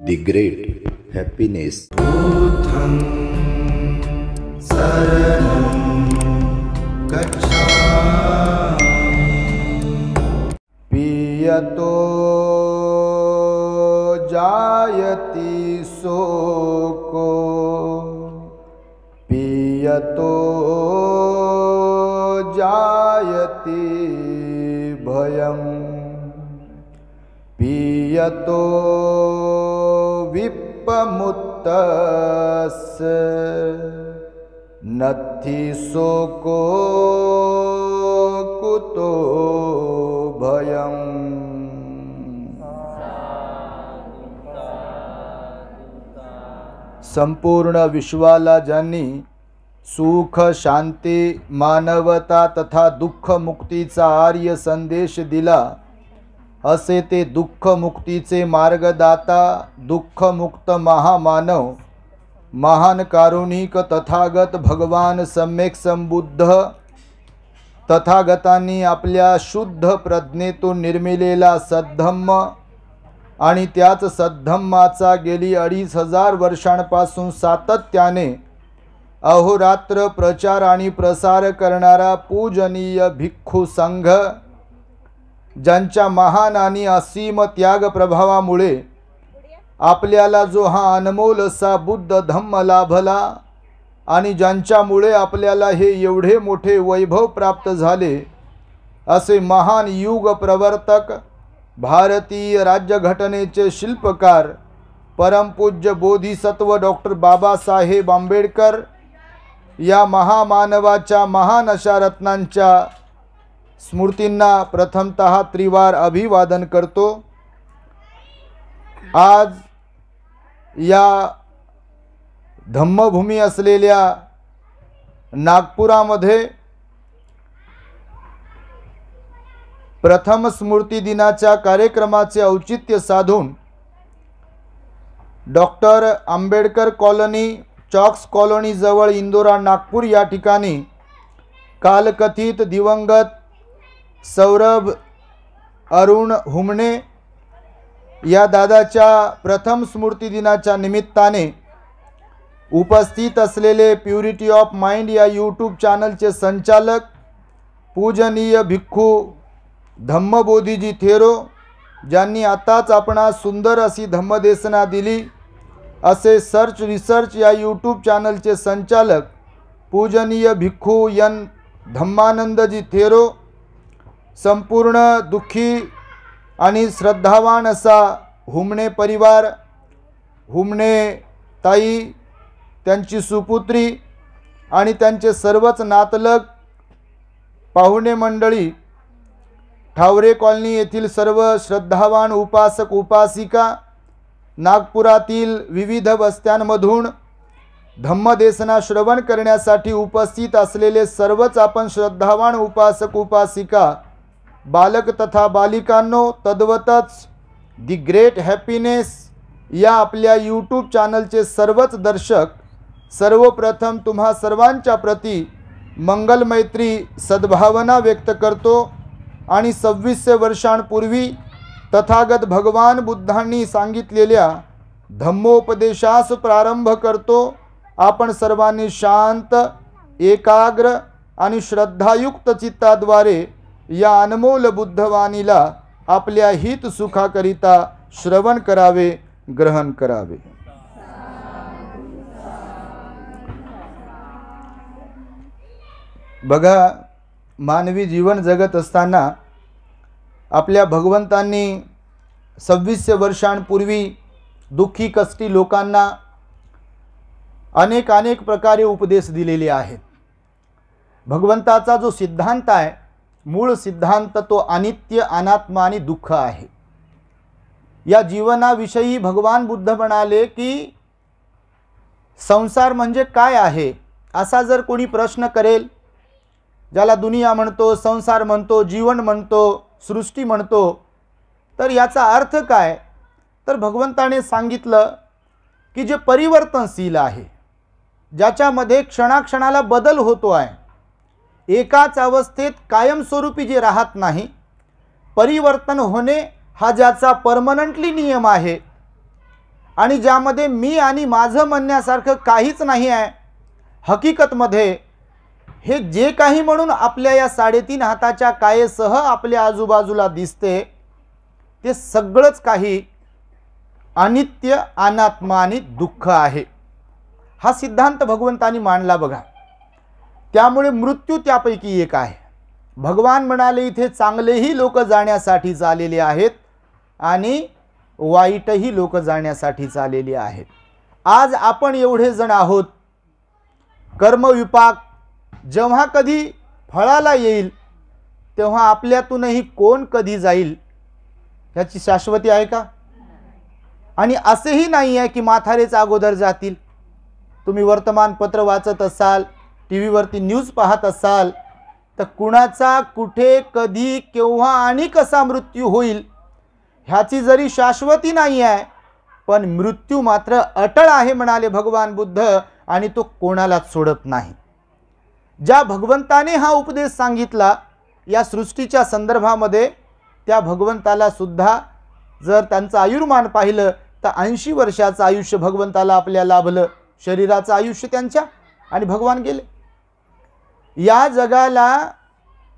The great happiness. बुद्धं शरणं गच्छामि। पियतो जायति शोको, पियतो जायति भयम्, पियतो विप्पमुत्तस्य नत्थि शोको कुतो भयम्। संपूर्ण विश्वाला ज्यांनी सुख, शांती, मानवता तथा दुःख मुक्तीचा आर्य संदेश दिला, असे ते दुःख मुक्तीचे मार्गदाता, दुःखमुक्त महामानव, महान कारुणिक तथागत भगवान सम्यक संबुद्ध तथागतांनी आपल्या शुद्ध प्रज्ञेतून निर्मिलेला सद्धम्म आणि त्याच सद्धम्माचा गेली 2500 वर्षांपासून सातत्याने अहोरात्र प्रचार आणि प्रसार करणारा पूजनीय भिक्खू संघ, ज्यांच्या महान आणि असीम त्याग प्रभावामुळे आपल्याला जो हा अनमोल असा बुद्ध धम्म लाभला आणि ज्यांच्यामुळे आपल्याला हे एवढे मोठे वैभव प्राप्त झाले, असे महान युग प्रवर्तक, भारतीय राज्यघटनेचे शिल्पकार, परमपूज्य बोधिसत्व डॉक्टर बाबासाहेब आंबेडकर या महामानवाच्या महान अशा रत्नांच्या स्मृतींना प्रथमतः त्रिवार अभिवादन करतो। आज या धम्मभूमी असलेल्या नागपुरामध्ये प्रथम स्मृती दिनाच्या कार्यक्रमाचे औचित्य साधून doctor Ambedkar colony, chalks colony जवळ इंदोरा, नागपूर या ठिकाणी कालकथित दिवंगत सौरभ अरुण हुमणे या दादाच्या प्रथम स्मृती दिनाच्या निमित्ताने उपस्थित असलेले प्युरिटी ऑफ माइंड या यूट्यूब चॅनलचे संचालक पूजनीय भिक्खू धम्मबोधीजी थेरो, ज्यांनी आताच आपणास सुंदर अशी धम्मदेशना दिली, असे सर्च रिसर्च या यूट्यूब चॅनलचे संचालक पूजनीय भिक्खू एन धम्मानंदजी थेरो, संपूर्ण दुःखी आणि श्रद्धावान असा हुमणे परिवार, हुमणे ताई, त्यांची सुपुत्री आणि त्यांचे सर्वच नातलग, पाहुणे मंडळी, ठावरे कॉलनी येथील सर्व श्रद्धावान उपासक उपासिका, नागपुरातील विविध वस्त्यांमधून धम्मदेशना श्रवण करण्यासाठी उपस्थित असलेले सर्वच आपण श्रद्धावान उपासक उपासिका, बालक तथा बालिकांनो, तद्वतच दी ग्रेट हॅपीनेस या आपल्या यूट्यूब चॅनलचे सर्वच दर्शक, सर्वप्रथम तुम्हा सर्वांच्या प्रती मंगल मैत्री सद्भावना व्यक्त करतो आणि 2600 वर्षांपूर्वी तथागत भगवान बुद्धांनी सांगितलेल्या धम्मोपदेशास प्रारंभ करतो। आपण सर्वांनी शांत, एकाग्र आणि श्रद्धायुक्त चित्ताद्वारे या अनमोल बुद्धवाणीला आपल्या हित सुखाकरिता श्रवण करावे, ग्रहण करावे। बघा, मानवी जीवन जगत असताना आपल्या भगवंतांनी 2600 वर्षांपूर्वी दुःखी कष्टी लोकांना अनेक प्रकारे उपदेश दिलेले आहेत। भगवंताचा जो सिद्धांत आहे, मूळ सिद्धांत, तो अनित्य, अनात्मा आणि दुःख आहे। या जीवनाविषयी भगवान बुद्ध म्हणाले की संसार म्हणजे काय आहे, असा जर कोणी प्रश्न करेल, ज्याला दुनिया म्हणतो, संसार म्हणतो, जीवन म्हणतो, सृष्टी म्हणतो, तर याचा अर्थ काय? तर भगवंताने सांगितलं की जे परिवर्तनशील आहे, ज्याच्यामध्ये क्षणाक्षणाला बदल होतो आहे, एकाच अवस्थेत कायमस्वरूपी जे राहत नाही, परिवर्तन होणे हा ज्याचा परमनंटली नियम आहे, आणि ज्यामध्ये मी आणि माझं म्हणण्यासारखं काहीच नाही आहे, हकीकतमध्ये हे जे काही म्हणून आपल्या या 3.5 हाताच्या कायेसह आपल्या आजूबाजूला दिसते ते सगळंच काही अनित्य, अनात्मा आणि दुःख आहे. हा सिद्धांत भगवंतांनी मांडला बघा. त्यामुळे मृत्यू त्यापैकी एक आहे. भगवान म्हणाले इथे चांगलेही लोक जाण्यासाठी आलेले आहेत आणि वाईटही लोक जाण्यासाठी आलेले आहेत. आज आपण एवढे जण आहोत. कर्मविपाक जेव्हा कधी फळाला येईल तेव्हा आपल्यातूनही कोण कधी जाईल याची शाश्वती आहे का? आणि असेही नाही आहे की म्हातारेच अगोदर जातील. तुम्ही वर्तमानपत्र वाचत असाल, टी व्हीवरती न्यूज पाहत असाल तर कुणाचा कुठे कधी केव्हा आणि कसा मृत्यू होईल ह्याची जरी शाश्वती नाही आहे, पण मृत्यू मात्र अटळ आहे म्हणाले भगवान बुद्ध, आणि तो कोणालाच सोडत नाही. ज्या भगवंताने हा उपदेश सांगितला या सृष्टीच्या संदर्भामध्ये, त्या भगवंताला सुद्धा जर त्यांचं आयुर्मान पाहिलं तर 80 वर्षाचं आयुष्य भगवंताला आपल्या लाभलं, शरीराचं आयुष्य त्यांच्या, आणि भगवान गेले. या जगाला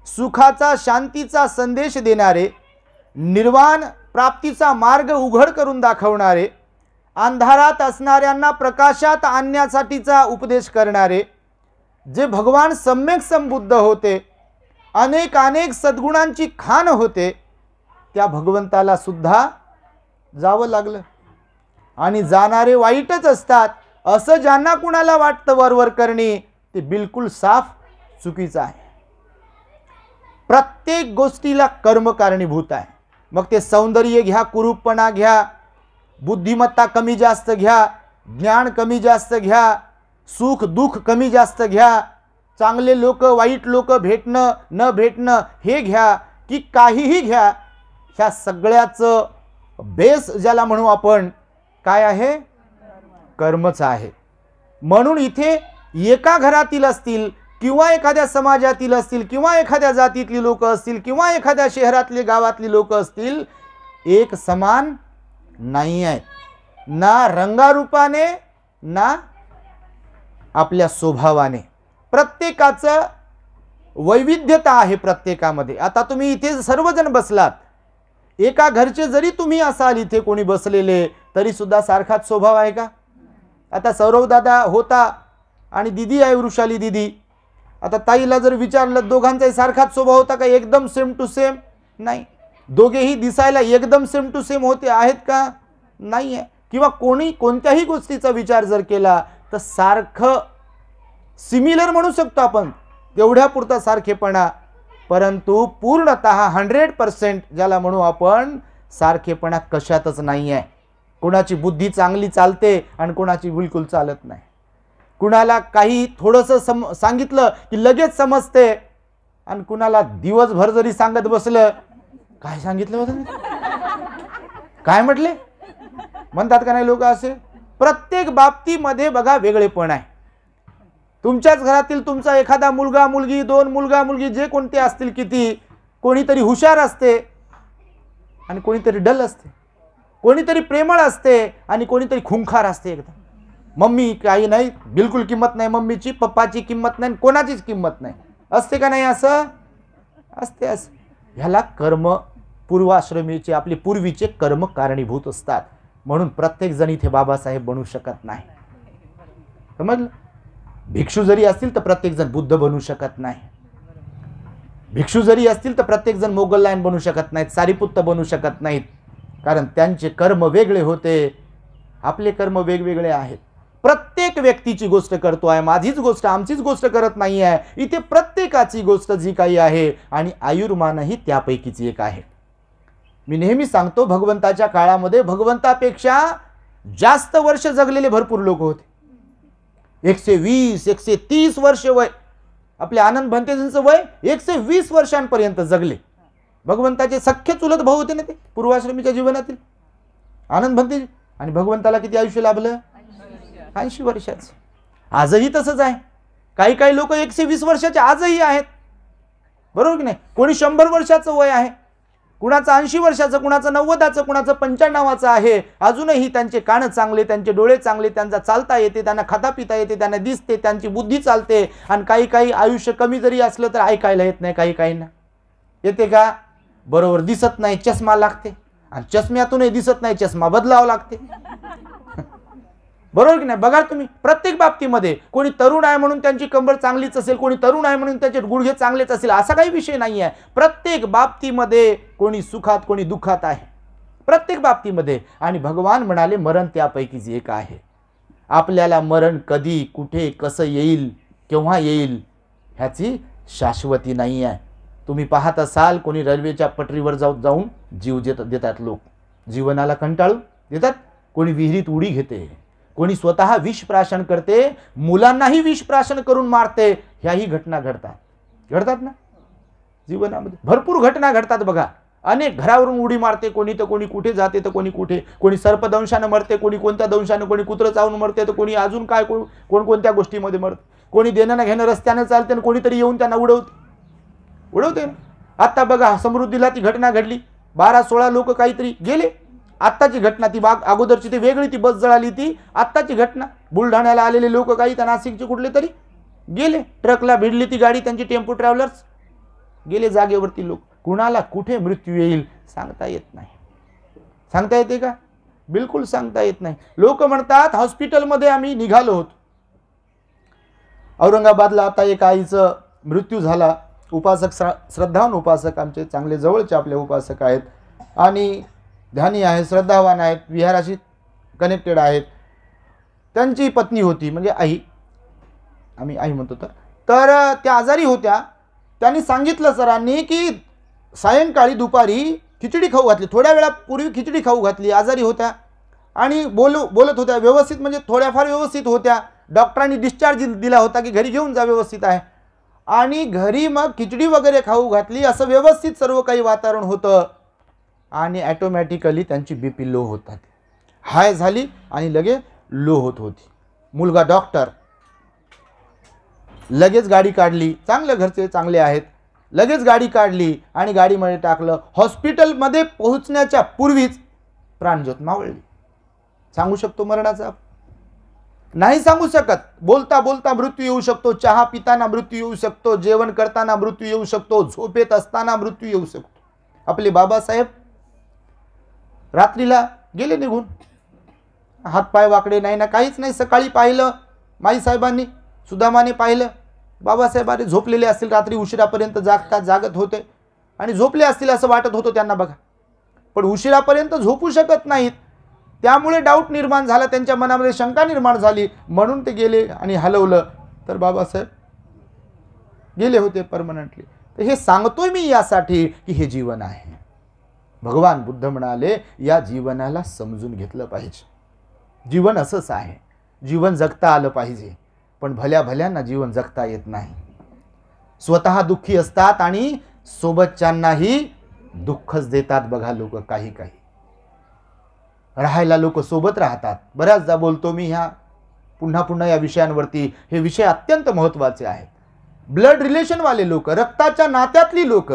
सुखाचा, शांतीचा संदेश देणारे, निर्वाण प्राप्तीचा मार्ग उघड करून दाखवणारे, अंधारात असणाऱ्यांना प्रकाशात आणण्यासाठीचा उपदेश करणारे जे भगवान सम्यक संबुद्ध होते, अनेक सद्गुणांची खान होते, त्या भगवंताला सुद्धा जावं लागलं. आणि जाणारे वाईटच असतात असं ज्यांना कुणाला वाटतं वरवर करणे, ते बिलकुल साफ चुकीचं आहे. प्रत्येक गोष्टीला कर्म कारणीभूत आहे. मग ते सौंदर्य घ्या, कुरूपपणा घ्या, बुद्धिमत्ता कमी जास्त घ्या, ज्ञान कमी जास्त घ्या, सुख दुःख कमी जास्त घ्या, चांगले लोक वाईट लोक भेटणं न भेटणं हे घ्या की काहीही घ्या, ह्या सगळ्याचं बेस ज्याला म्हणू आपण काय आहे? कर्मच आहे. म्हणून इथे एका घरातील असतील किंवा एखाद्या समाजातील असतील किंवा एखाद्या जातीतली लोक असतील किंवा एखाद्या शहरातली गावातली लोक असतील, एक समान नाही आहे, ना रंगारूपाने ना आपल्या स्वभावाने. प्रत्येकाचं वैविध्यता आहे प्रत्येकामध्ये. आता तुम्ही इथे सर्वजण बसलात, एका घरचे जरी तुम्ही असाल, इथे कोणी बसलेले, तरी सुद्धा सारखाच स्वभाव आहे का? आता सौरव दादा होता आणि दीदी आहे वृषाली दीदी. आता ताईला जर विचारलं दोघांचाही सारखाच स्वभाव होता का? एकदम सेम टू सेम नाही. दोघेही दिसायला एकदम सेम टू सेम होते आहेत का? नाही आहे. किंवा कोणी कोणत्याही गोष्टीचा विचार जर केला तर सारखं सिमिलर म्हणू शकतो आपण, तेवढ्या पुरता सारखेपणा, परंतु पूर्णतः 100% ज्याला म्हणू आपण सारखेपणा कशातच नाही आहे. कोणाची बुद्धी चांगली चालते आणि कोणाची बिलकुल चालत नाही. कुणाला काही थोडंसं सांगितलं की लगेच समजते आणि कुणाला दिवसभर जरी सांगत बसलं, काय सांगितलं होतं, काय म्हटले म्हणतात का नाही लोक असे. प्रत्येक बाबतीमध्ये बघा वेगळेपण आहे. तुमच्याच घरातील तुमचा एखादा मुलगा मुलगी, 2 मुलगा मुलगी जे कोणते असतील, किती कोणीतरी हुशार असते आणि कोणीतरी डल असते, कोणीतरी प्रेमळ असते आणि कोणीतरी खुंखार असते. एकदम मम्मी काही नाही, बिलकुल किंमत नाही मम्मीची, पप्पाची किंमत नाही, कोणाचीच किंमत नाही, असते का नाही? असं असते. असं ह्याला कर्म, पूर्वाश्रमीचे आपले पूर्वीचे कर्म कारणीभूत असतात. म्हणून प्रत्येक जण इथे बाबासाहेब बनू शकत नाही. समजलं? भिक्षू जरी असतील तर प्रत्येक जण बुद्ध बनू शकत नाही. भिक्षू जरी असतील तर प्रत्येक जण मोगल लायन बनू शकत नाहीत, सारीपुत्त बनू शकत नाहीत, कारण त्यांचे कर्म वेगळे होते, आपले कर्म वेगवेगळे आहेत. प्रत्येक व्यक्तीची गोष्ट करतो आहे, माझीच गोष्ट आमचीच गोष्ट करत नाही आहे. इथे प्रत्येकाची गोष्ट जी काही आहे आणि आयुर्मानही त्यापैकीच एक आहे. मी नेहमी सांगतो, भगवंताच्या काळामध्ये भगवंतापेक्षा जास्त वर्ष जगलेले भरपूर लोक होते. 120 130 वर्ष वय. आपले आनंद भंतेजींचं वय 120 वर्षांपर्यंत जगले. भगवंताचे सख्खे चुलत भाऊ होते ना ते पूर्वाश्रमीच्या जीवनातील आनंद भंतेजी. आणि भगवंताला किती आयुष्य लाभलं? 80 वर्षाचं. आजही तसंच आहे. काही काही लोक 120 वर्षाचे आजही आहेत, बरोबर की नाही? कोणी 100 वर्षाचं वय आहे, कुणाचं 80 वर्षाचं, कुणाचं 90चं, कुणाचं 95चं आहे, अजूनही त्यांचे कान चांगले, त्यांचे डोळे चांगले, त्यांचा चालता येते, त्यांना खाता पिता येते, त्यांना दिसते, त्यांची बुद्धी चालते. आणि काही काही आयुष्य कमी जरी असलं तर ऐकायला येत नाही, काही काहींना येते का, बरोबर दिसत नाही, चष्मा लागते, आणि चष्म्यातूनही दिसत नाही, चष्मा बदलावा लागते. बरोबर की नाही? बघा तुम्ही प्रत्येक बाबतीमध्ये, कोणी तरुण आहे म्हणून त्यांची कंबर चांगलीच असेल, कोणी तरुण आहे म्हणून त्याचे गुडघे चांगलेच असेल, असा काही विषय नाही आहे. प्रत्येक बाबतीमध्ये कोणी सुखात कोणी दुःखात आहे, प्रत्येक बाबतीमध्ये. आणि भगवान म्हणाले मरण त्यापैकीच एक आहे. आपल्याला मरण कधी कुठे कसं येईल, केव्हा येईल ह्याची शाश्वती नाही आहे. तुम्ही पाहत असाल कोणी रेल्वेच्या पटरीवर जाऊन जीव देतात, लोक जीवनाला कंटाळून देतात, कोणी विहिरीत उडी घेते, कोणी स्वतः विष प्राशन करते, मुलांनाही विष प्राशन करून मारते. ह्याही घटना घडतात ना जीवनामध्ये, भरपूर घटना घडतात बघा. अनेक घरावरून उडी मारते कोणी, तर कोणी कुठे जाते, तर कोणी कुठे, कोणी सर्पदंशानं मरते, कोणी कोणत्या दंशानं, कोणी कुत्रं चावून मरते, तर कोणी अजून काय कोणत्या गोष्टीमध्ये मरते, कोणी देणं ना घेणं रस्त्यानं चालते, कोणीतरी येऊन त्यांना उडवते. आता बघा समृद्धीला ती घटना घडली, 12-16 लोक काहीतरी गेले. आत्ताची घटना ती अगोदरची ती वेगळी, ती बस जळाली, ती आत्ताची घटना. बुलढाण्याला आलेले लोक काही, त्या नाशिकचे कुठले तरी गेले, ट्रकला भिडली ती गाडी, त्यांची टेम्पो ट्रॅव्हलर्स गेले जागेवरती. लोक कुणाला कुठे मृत्यू येईल सांगता येत नाही. सांगता येते का? बिलकुल सांगता येत नाही. लोक म्हणतात हॉस्पिटलमध्ये आम्ही निघालो होतो. औरंगाबादला आता एक आईचं मृत्यू झाला. उपासक, श्रद्धावान उपासक, आमचे चांगले जवळचे आपले उपासक आहेत आणि ध्यानी आहेत, श्रद्धावान आहेत, विहाराशी कनेक्टेड आहेत. त्यांची पत्नी होती, म्हणजे आई, आम्ही आई म्हणतो, तर त्या आजारी होत्या. त्यांनी सांगितलं सरांनी की सायंकाळी दुपारी खिचडी खाऊ घातली, थोड्या वेळापूर्वी खिचडी खाऊ घातली. आजारी होत्या आणि बोलत होत्या व्यवस्थित, म्हणजे थोड्याफार व्यवस्थित होत्या. डॉक्टरांनी डिस्चार्ज दिला होता की घरी घेऊन जा, व्यवस्थित आहे. आणि घरी मग खिचडी वगैरे खाऊ घातली, असं व्यवस्थित सर्व काही वातावरण होतं. आणि ॲटोमॅटिकली त्यांची BP लो होतात, हाय झाली आणि लगेच लो होत होती. मुलगा डॉक्टर, लगेच गाडी काढली, चांगले घरचे चांगले आहेत, लगेच गाडी काढली आणि गाडीमध्ये टाकलं. हॉस्पिटलमध्ये पोहोचण्याच्या पूर्वीच प्राणज्योत मावळली. सांगू शकतो मरणाचा? नाही सांगू शकत. बोलता बोलता मृत्यू येऊ शकतो, चहा पिताना मृत्यू येऊ शकतो, जेवण करताना मृत्यू येऊ शकतो, झोपेत असताना मृत्यू येऊ शकतो. आपले बाबासाहेब रात्रीला गेले निघून, हातपाय वाकडे नाही ना, काहीच नाही. सकाळी पाहिलं माईसाहेबांनी, सुदामाने पाहिलं, बाबासाहेबांनी झोपलेले असतील, रात्री उशिरापर्यंत जागत होते आणि झोपले असतील असं वाटत होतं त्यांना बघा. पण उशिरापर्यंत झोपू शकत नाहीत, त्यामुळे डाऊट निर्माण झाला, त्यांच्या मनामध्ये शंका निर्माण झाली, म्हणून ते गेले आणि हलवलं, तर बाबासाहेब गेले होते परमनंटली. तर हे सांगतोय मी यासाठी की हे जीवन आहे. भगवान बुद्ध म्हणाले या जीवनाला समजून घेतलं पाहिजे. जीवन असंच आहे, जीवन जगता आलं पाहिजे, पण भल्या भल्यांना जीवन जगता येत नाही. स्वतः दुःखी असतात आणि सोबतच्यांनाही दुःखच देतात बघा लोक. काही काही राहायला लोक सोबत राहतात. बऱ्याचदा बोलतो मी ह्या पुन्हा या विषयांवरती. हे विषय अत्यंत महत्त्वाचे आहेत. ब्लड रिलेशनवाले लोक, रक्ताच्या नात्यातली लोक,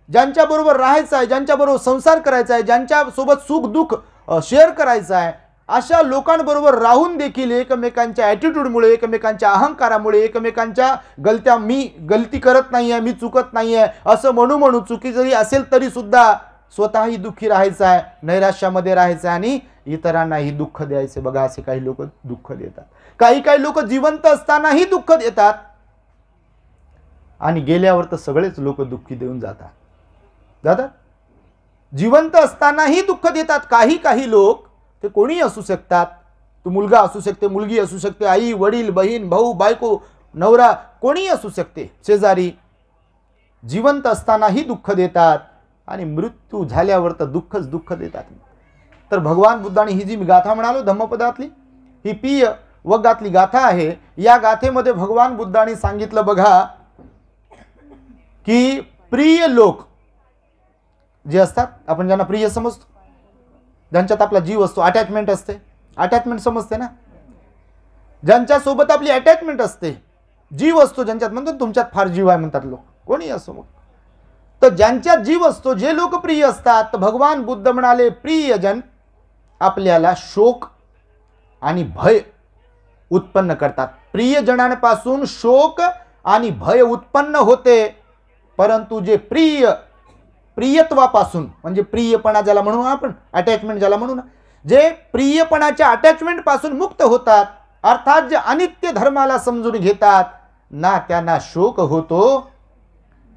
ज्यांच्याबरोबर राहायचं आहे, ज्यांच्याबरोबर संसार करायचा आहे, ज्यांच्यासोबत सुख दुःख शेअर करायचं आहे, अशा लोकांबरोबर राहून देखील एकमेकांच्या ॲटिट्यूडमुळे, एकमेकांच्या अहंकारामुळे, एकमेकांच्या मी गलती करत नाही आहे, मी चुकत नाही आहे असं म्हणू चुकी जरी असेल तरी सुद्धा स्वतःही दुःखी राहायचं आहे, नैराश्यामध्ये राहायचं आहे आणि इतरांनाही दुःख द्यायचे. बघा असे काही लोक दुःख देतात. काही लोक जिवंत असतानाही दुःख देतात आणि गेल्यावर तर सगळेच लोक दुःखी देऊन जातात. जिवंत असतानाही दुःख देतात. काही लोक, ते कोणी असू शकतात, तो मुलगा असू शकते, मुलगी असू शकते, आई वडील बहीण भाऊ बायको नवरा कोणी असू शकते, शेजारी, जिवंत असतानाही दुःख देतात आणि मृत्यू झाल्यावर तर दुःखच दुःख देतात. तर भगवान बुद्धांनी ही जी गाथा म्हणालो धम्मपदातली, ही पिय वगातली गाथा आहे. या गाथेमध्ये भगवान बुद्धांनी सांगितलं बघा की प्रिय लोक जे असतात, आपण ज्यांना प्रिय समजतो, ज्यांच्यात आपला जीव असतो, अटॅचमेंट असते, अटॅचमेंट समजते ना, ज्यांच्यासोबत आपली अटॅचमेंट असते, जीव असतो ज्यांच्यात, म्हणतो तुमच्यात फार जीव आहे म्हणतात लोक, कोणी असो मग, तर ज्यांच्यात जीव असतो, जे लोक प्रिय असतात, तर भगवान बुद्ध म्हणाले प्रियजन आपल्याला शोक आणि भय उत्पन्न करतात. प्रियजनांपासून शोक आणि भय उत्पन्न होते, परंतु जे प्रियत्वापासून म्हणजे प्रियपणा ज्याला म्हणू आपण, अटॅचमेंट ज्याला म्हणू ना, जे प्रियपणाच्या अटॅचमेंट पासून मुक्त होतात, अर्थात जे अनित्य धर्माला समजून घेतात, ना त्यांना शोक होतो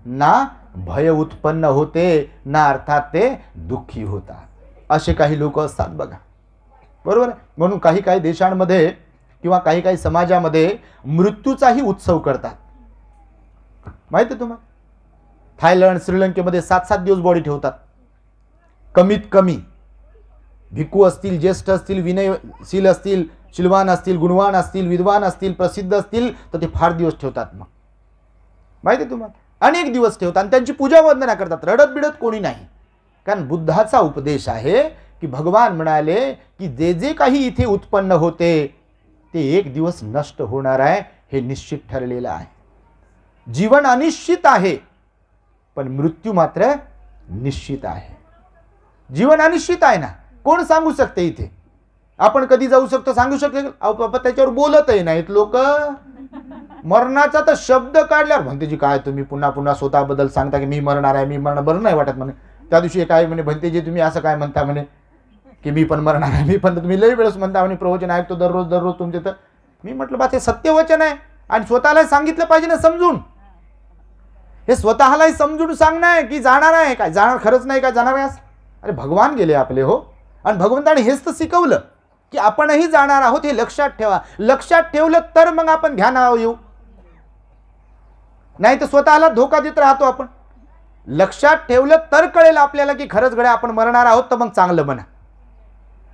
ना भय उत्पन्न होते, ना अर्थात ते दुःखी होतात. असे काही लोक असतात बघा, बरोबर आहे. म्हणून काही काही देशांमध्ये किंवा काही काही समाजामध्ये मृत्यूचाही उत्सव करतात. माहिती आहे तुम्हाला, थायलंड श्रीलंकेमध्ये 7-7 दिवस बॉडी ठेवतात. कमीत कमी भिक्खू असतील, ज्येष्ठ असतील, विनयशील असतील, शीलवान असतील, गुणवान असतील, विद्वान असतील, प्रसिद्ध असतील, तर ते फार दिवस ठेवतात. मग माहिती आहे तुम्हाला, अनेक दिवस ठेवतात आणि त्यांची पूजा वंदना करतात. रडत बिडत कोणी नाही, कारण बुद्धाचा उपदेश आहे की भगवान म्हणाले की जे जे काही इथे उत्पन्न होते ते एक दिवस नष्ट होणार आहे, हे निश्चित ठरलेलं आहे. जीवन अनिश्चित आहे, पण मृत्यू मात्र निश्चित आहे. जीवन अनिश्चित आहे ना, कोण सांगू शकते? इथे आपण कधी जाऊ शकतो, सांगू शकतो? त्याच्यावर बोलतही नाहीत लोक. मरणाचा तर शब्द काढल्यावर भंतेजी काय तुम्ही पुन्हा पुन्हा स्वतःबद्दल सांगता की मी मरणार आहे, मी मरणार, बरं नाही वाटत म्हणे. त्या दिवशी काय म्हणे, भंतेजी तुम्ही असं काय म्हणता म्हणे की मी पण मरणार आहे, मी पण, तुम्ही लई वेळेस म्हणता म्हणे प्रवचन ऐकतो दररोज तुमचे. तर मी म्हटलं बा, ते सत्यवचन आहे आणि स्वतःला सांगितलं पाहिजे ना समजून. हे स्वतःलाही समजून सांगणं आहे की जाणार आहे काय, जाणार खरंच नाही काय, जाणार आहे. अरे भगवान गेले आपले हो, आणि भगवंताने हेच तर शिकवलं की आपणही जाणार आहोत, हे लक्षात ठेवा. लक्षात ठेवलं तर मग आपण ध्यानावर येऊ, नाही तर स्वतःला धोका देत राहतो आपण. लक्षात ठेवलं तर कळेल आपल्याला की खरंच गड्या आपण मरणार आहोत, तर मग चांगलं म्हणा.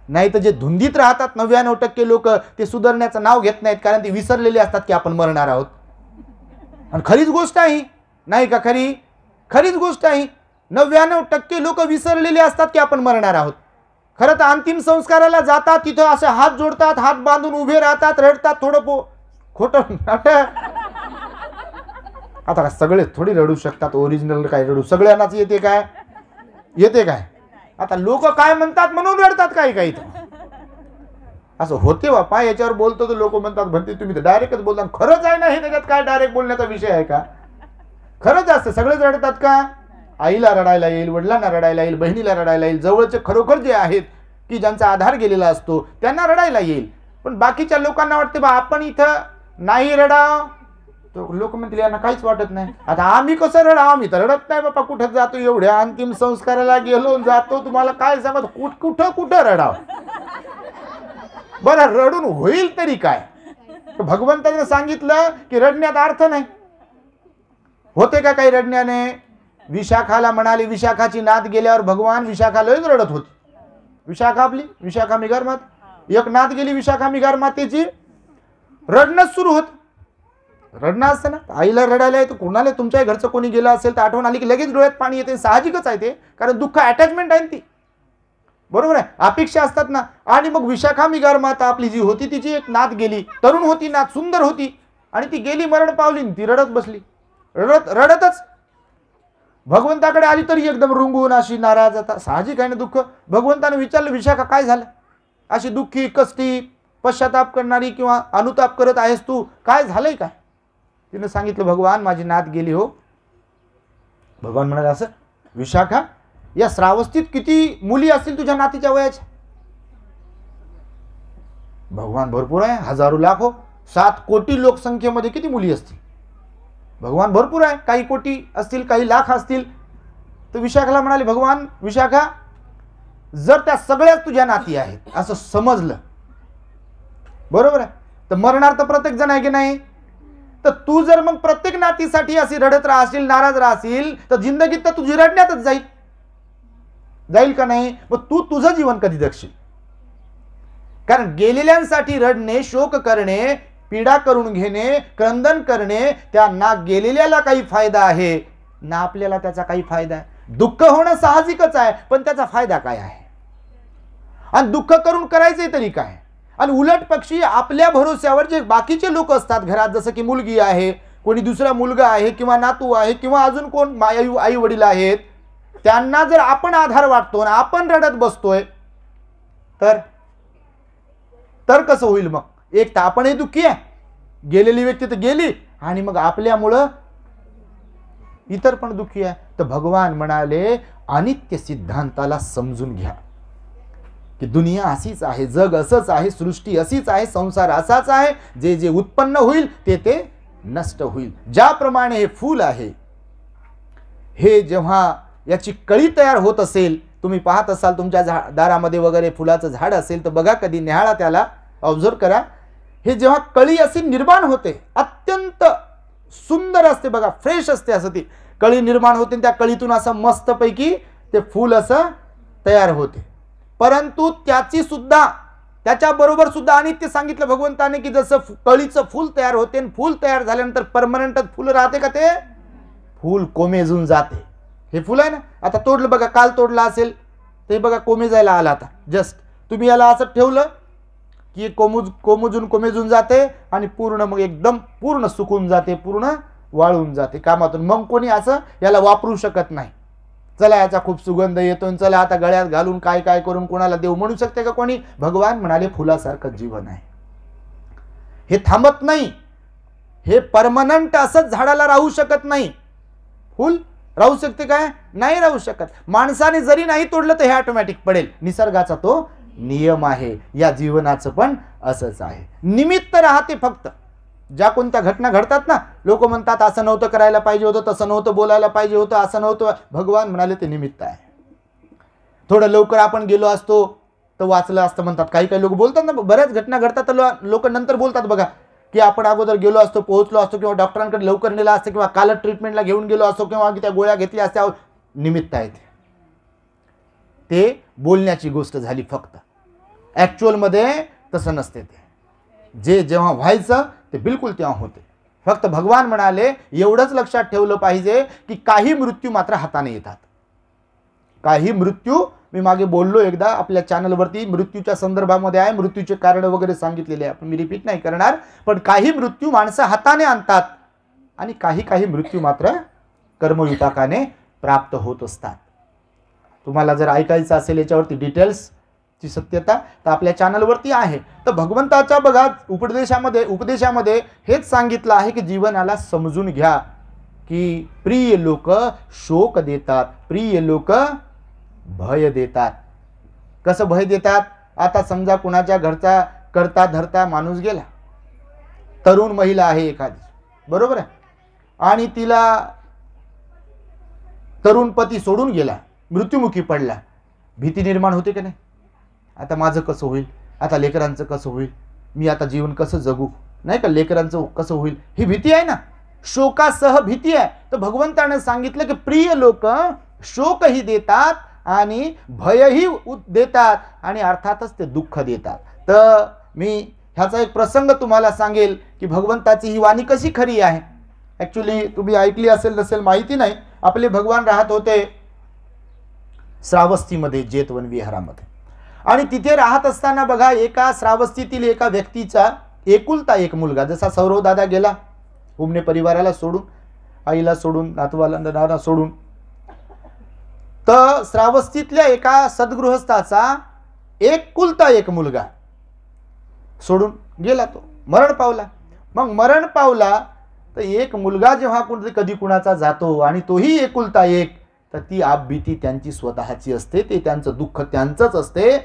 नाही तर जे धुंदीत राहतात 99% लोक, ते सुधारण्याचं नाव घेत नाहीत, कारण ते विसरलेले असतात की आपण मरणार आहोत. आणि खरीच गोष्ट आहे, नाही का? खरीच गोष्ट आहे. 99% लोक विसरलेले असतात की आपण मरणार आहोत. खरं तर अंतिम संस्काराला जातात, तिथं असे हात जोडतात, हात बांधून उभे राहतात, रडतात, थोडं खोटं नाटक. आता सगळे थोडी रडू शकतात, ओरिजिनल काय रडू सगळ्यांनाच येते काय? येते काय? आता लोक काय म्हणतात म्हणून रडतात काही काही. असं होते बापा, याच्यावर बोलतो तर लोक म्हणतात भंते तुम्ही तर डायरेक्टच बोलता. खरंच आहे ना हे, त्याच्यात काय डायरेक्ट बोलण्याचा विषय आहे का? खरंच असतं, सगळेच रडतात का? आईला रडायला येईल, वडिलांना रडायला येईल, बहिणीला रडायला येईल, जवळचे खरोखर जे आहेत की ज्यांचा आधार गेलेला असतो त्यांना रडायला येईल. पण बाकीच्या लोकांना वाटते बा आपण इथं नाही रडाव, तो लोक म्हणतील यांना काहीच वाटत नाही. आता आम्ही कसं रडाव? आम्ही तर रडत नाही बापा, कुठं जातो, एवढ्या अंतिम संस्काराला गेलो जातो, तुम्हाला काय सांगत, कुठं रडाव? बरं रडून होईल तरी काय? भगवंताने सांगितलं की रडण्यात अर्थ नाही. होते का काही रडण्याने? विशाखाला म्हणाले, विशाखाची नाद गेल्यावर भगवान विशाखा लयच रडत होती. विशाखा मिगार मात, एक नाद गेली विशाखा मिगार मातेची, रडणंच सुरू होत. रडणं असतं ना, आईला रडायला येतं, कोणाला तुमच्या घरचं कोणी गेलं असेल तर आठवण आली की लगेच डोळ्यात पाणी येते. साहजिकच आहे ते, कारण दुःख अटॅचमेंट आहे ती, बरोबर आहे, अपेक्षा असतात ना. आणि मग विशाखा मिगार माता आपली जी होती तिची एक नात गेली, तरुण होती, नात सुंदर होती, आणि ती गेली, मरण पावली, ती रडत बसली, रडतच भगवंताकडे आली तरी एकदम रुंगून अशी नाराज. आता साहजिक आहे ना दुःख. भगवंताने विचारलं विशाखा काय झालं, अशी दुःखी, कष्टी, पश्चाताप करणारी किंवा अनुताप करत आहेस तू, काय झालंय काय? तिने सांगितलं भगवान माझी नात गेली हो. भगवान म्हणाले असं, विशाखा या श्रावस्तीत किती मुली असतील तुझ्या नातीच्या वयाच्या? भगवान भरपूर आहे, हजारो लाखो, 7 कोटी लोकसंख्येमध्ये किती मुली असतील? भगवान भरपूर आहे, काही कोटी असतील, काही लाख असतील. तर विशाखाला म्हणाले भगवान, विशाखा जर त्या सगळ्याच तुझ्या नाती आहेत असं समजलं, बरोबर आहे, तर मरणार तर प्रत्येक जण आहे की नाही? तर तू जर मग प्रत्येक नातीसाठी अशी रडत राहशील, नाराज राहशील, तर जिंदगीत तर तुझी रडण्यातच जाईल का नाही? मग तू तुझं जीवन कधी जगशील? कारण गेलेल्यांसाठी रडणे, शोक करणे, पीडा करून घेणे, क्रंदन करणे, त्या ना गेलेल्याला काही फायदा आहे ना आपल्याला त्याचा काही फायदा आहे. दुःख होणं साहजिकच आहे, पण त्याचा फायदा काय आहे? आणि दुःख करून करायचे तरी काय? आणि उलट पक्षी आपल्या भरोश्यावर जे बाकीचे लोक असतात घरात, जसं की मुलगी आहे कोणी दुसरा मुलगा आहे किंवा नातू आहे किंवा अजून कोण आई वडील आहेत, त्यांना जर आपण आधार वाटतो आणि आपण रडत बसतोय तर कसं होईल? मग एक तर आपणही दुःखी आहे, गेलेली व्यक्ती तर गेली, आणि मग आपल्यामुळं इतर पण दुःखी आहे. तर भगवान म्हणाले अनित्य सिद्धांताला समजून घ्या की दुनिया अशीच आहे, जग असंच आहे, सृष्टी अशीच आहे, संसार असाच आहे. जे जे उत्पन्न होईल ते नष्ट होईल. ज्याप्रमाणे हे फूल आहे, हे जेव्हा याची कळी तयार होत असेल, तुम्ही पाहत असाल तुमच्या दारामध्ये वगैरे फुलाचं झाड असेल तर बघा, कधी निहाळा त्याला, ऑब्झर्व करा. हे जेव्हा कळी अशी निर्माण होते, अत्यंत सुंदर असते बघा, फ्रेश असते, असं ती कळी निर्माण होते, त्या कळीतून असं मस्तपैकी ते फूल असं तयार होते. परंतु त्याच्याबरोबर सुद्धा अनित्य सांगितलं भगवंताने की जसं कळीचं फूल तयार होते आणि फूल तयार झाल्यानंतर परमनंट फूल राहते का? ते फूल कोमेजून जाते. हे फुल आहे ना, आता तोडलं बघा, काल तोडलं असेल ते बघा कोमेजायला आला. आता जस्ट तुम्ही याला असं ठेवलं की कोमेजून जाते आणि पूर्ण मग एकदम पूर्ण सुकून जाते, पूर्ण वाळून जाते कामातून. मग कोणी असं याला वापरू शकत नाही. चला याचा खूप सुगंध येतो, चला आता गळ्यात घालून काय काय करून कोणाला देऊ म्हणू शकते का कोणी? भगवान म्हणाले फुलासारखं जीवन आहे, हे थांबत नाही, हे परमनंट असंच झाडाला राहू शकत नाही. फुल राहू शकते काय? नाही राहू शकत. माणसाने जरी नाही तोडलं तर हे ऑटोमॅटिक पडेल. निसर्गाचा तो नियम आहे. या जीवनाचं पण असंच आहे, निमित्त राहते. फक्त ज्या कोणत्या घटना घडतात ना, लोक म्हणतात असं नव्हतं करायला पाहिजे होतं, तसं नव्हतं बोलायला पाहिजे होतं, असं नव्हतं. भगवान म्हणाले ते निमित्त आहे. थोडं लवकर आपण गेलो असतो तर वाचलं असतं म्हणतात. काही काही लोक बोलतात ना, बऱ्याच घटना घडतात तर लोक नंतर बोलतात बघा की आपण अगोदर गेलो असतो, पोहोचलो असतो, किंवा डॉक्टरांकडे लवकर नेला असतं, किंवा काल ट्रीटमेंटला घेऊन गेलो असतो, किंवा त्या गोळ्या घेतल्या असत्या. निमित्त आहे ते बोलण्याची गोष्ट झाली. फक्त ॲक्च्युअलमध्ये तसं नसते. ते जे जेव्हा व्हायचं ते बिलकुल तेव्हा होते. फक्त भगवान म्हणाले एवढंच लक्षात ठेवलं पाहिजे की काही मृत्यू मात्र हाताने येतात. काही मृत्यू, मी मागे बोललो एकदा आपल्या चॅनलवरती, मृत्यूच्या संदर्भामध्ये आहे, मृत्यूचे कारण वगैरे सांगितलेले आहे, पण मी रिपीट नाही करणार. पण काही मृत्यू माणसं हाताने आणतात आणि काही मृत्यू मात्र कर्मविपाकाने प्राप्त होत असतात. तुम्हाला जर ऐकायचं असेल याच्यावरती डिटेल्सची सत्यता तर आपल्या चॅनलवरती आहे. तर भगवंताच्या बघा उपदेशामध्ये हेच सांगितलं आहे की जीवनाला समजून घ्या की प्रिय लोक शोक देतात, प्रिय लोक भय देतात. कसं भय देतात? आता समजा कुणाच्या घरचा करता धरता माणूस गेला, तरुण महिला आहे एखादी, बरोबर आहे, आणि तिला तरुण पती सोडून गेला, मृत्युमुखी पडला, भीती निर्माण होते की नाही? आता माझं कसं होईल, आता लेकरांचं कसं होईल, मी आता जीवन कसं जगू, नाही का, लेकरांचं कसं होईल, ही भीती आहे ना, शोकासह भीती आहे. तर भगवंताने सांगितलं की प्रिय लोक शोकही देतात आणि भयही देतात आणि अर्थातच ते दुःख देतात. तर मी ह्याचा एक प्रसंग तुम्हाला सांगेल की भगवंताची ही वाणी कशी खरी आहे. ॲक्च्युली तुम्ही ऐकली असेल नसेल माहिती नाही. आपले भगवान राहत होते श्रावस्तीमध्ये, जेतवन विहारामध्ये, आणि तिथे राहत असताना बघा एका श्रावस्तीतील एका व्यक्तीचा एकुलता एक मुलगा, जसा सौरव दादा गेला उमने परिवाराला सोडून, आईला सोडून, नातवाला सोडून, तर श्रावस्तीतल्या एका सद्गृहस्थाचा एकुलता एक मुलगा सोडून गेला, तो मरण पावला. मग मरण पावला तर एक मुलगा जेव्हा कधी कुणाचा जातो आणि तोही एकुलता एक, तर ती आपबीती त्यांची स्वतःची असते, ते त्यांचं दुःख त्यांचंच असते.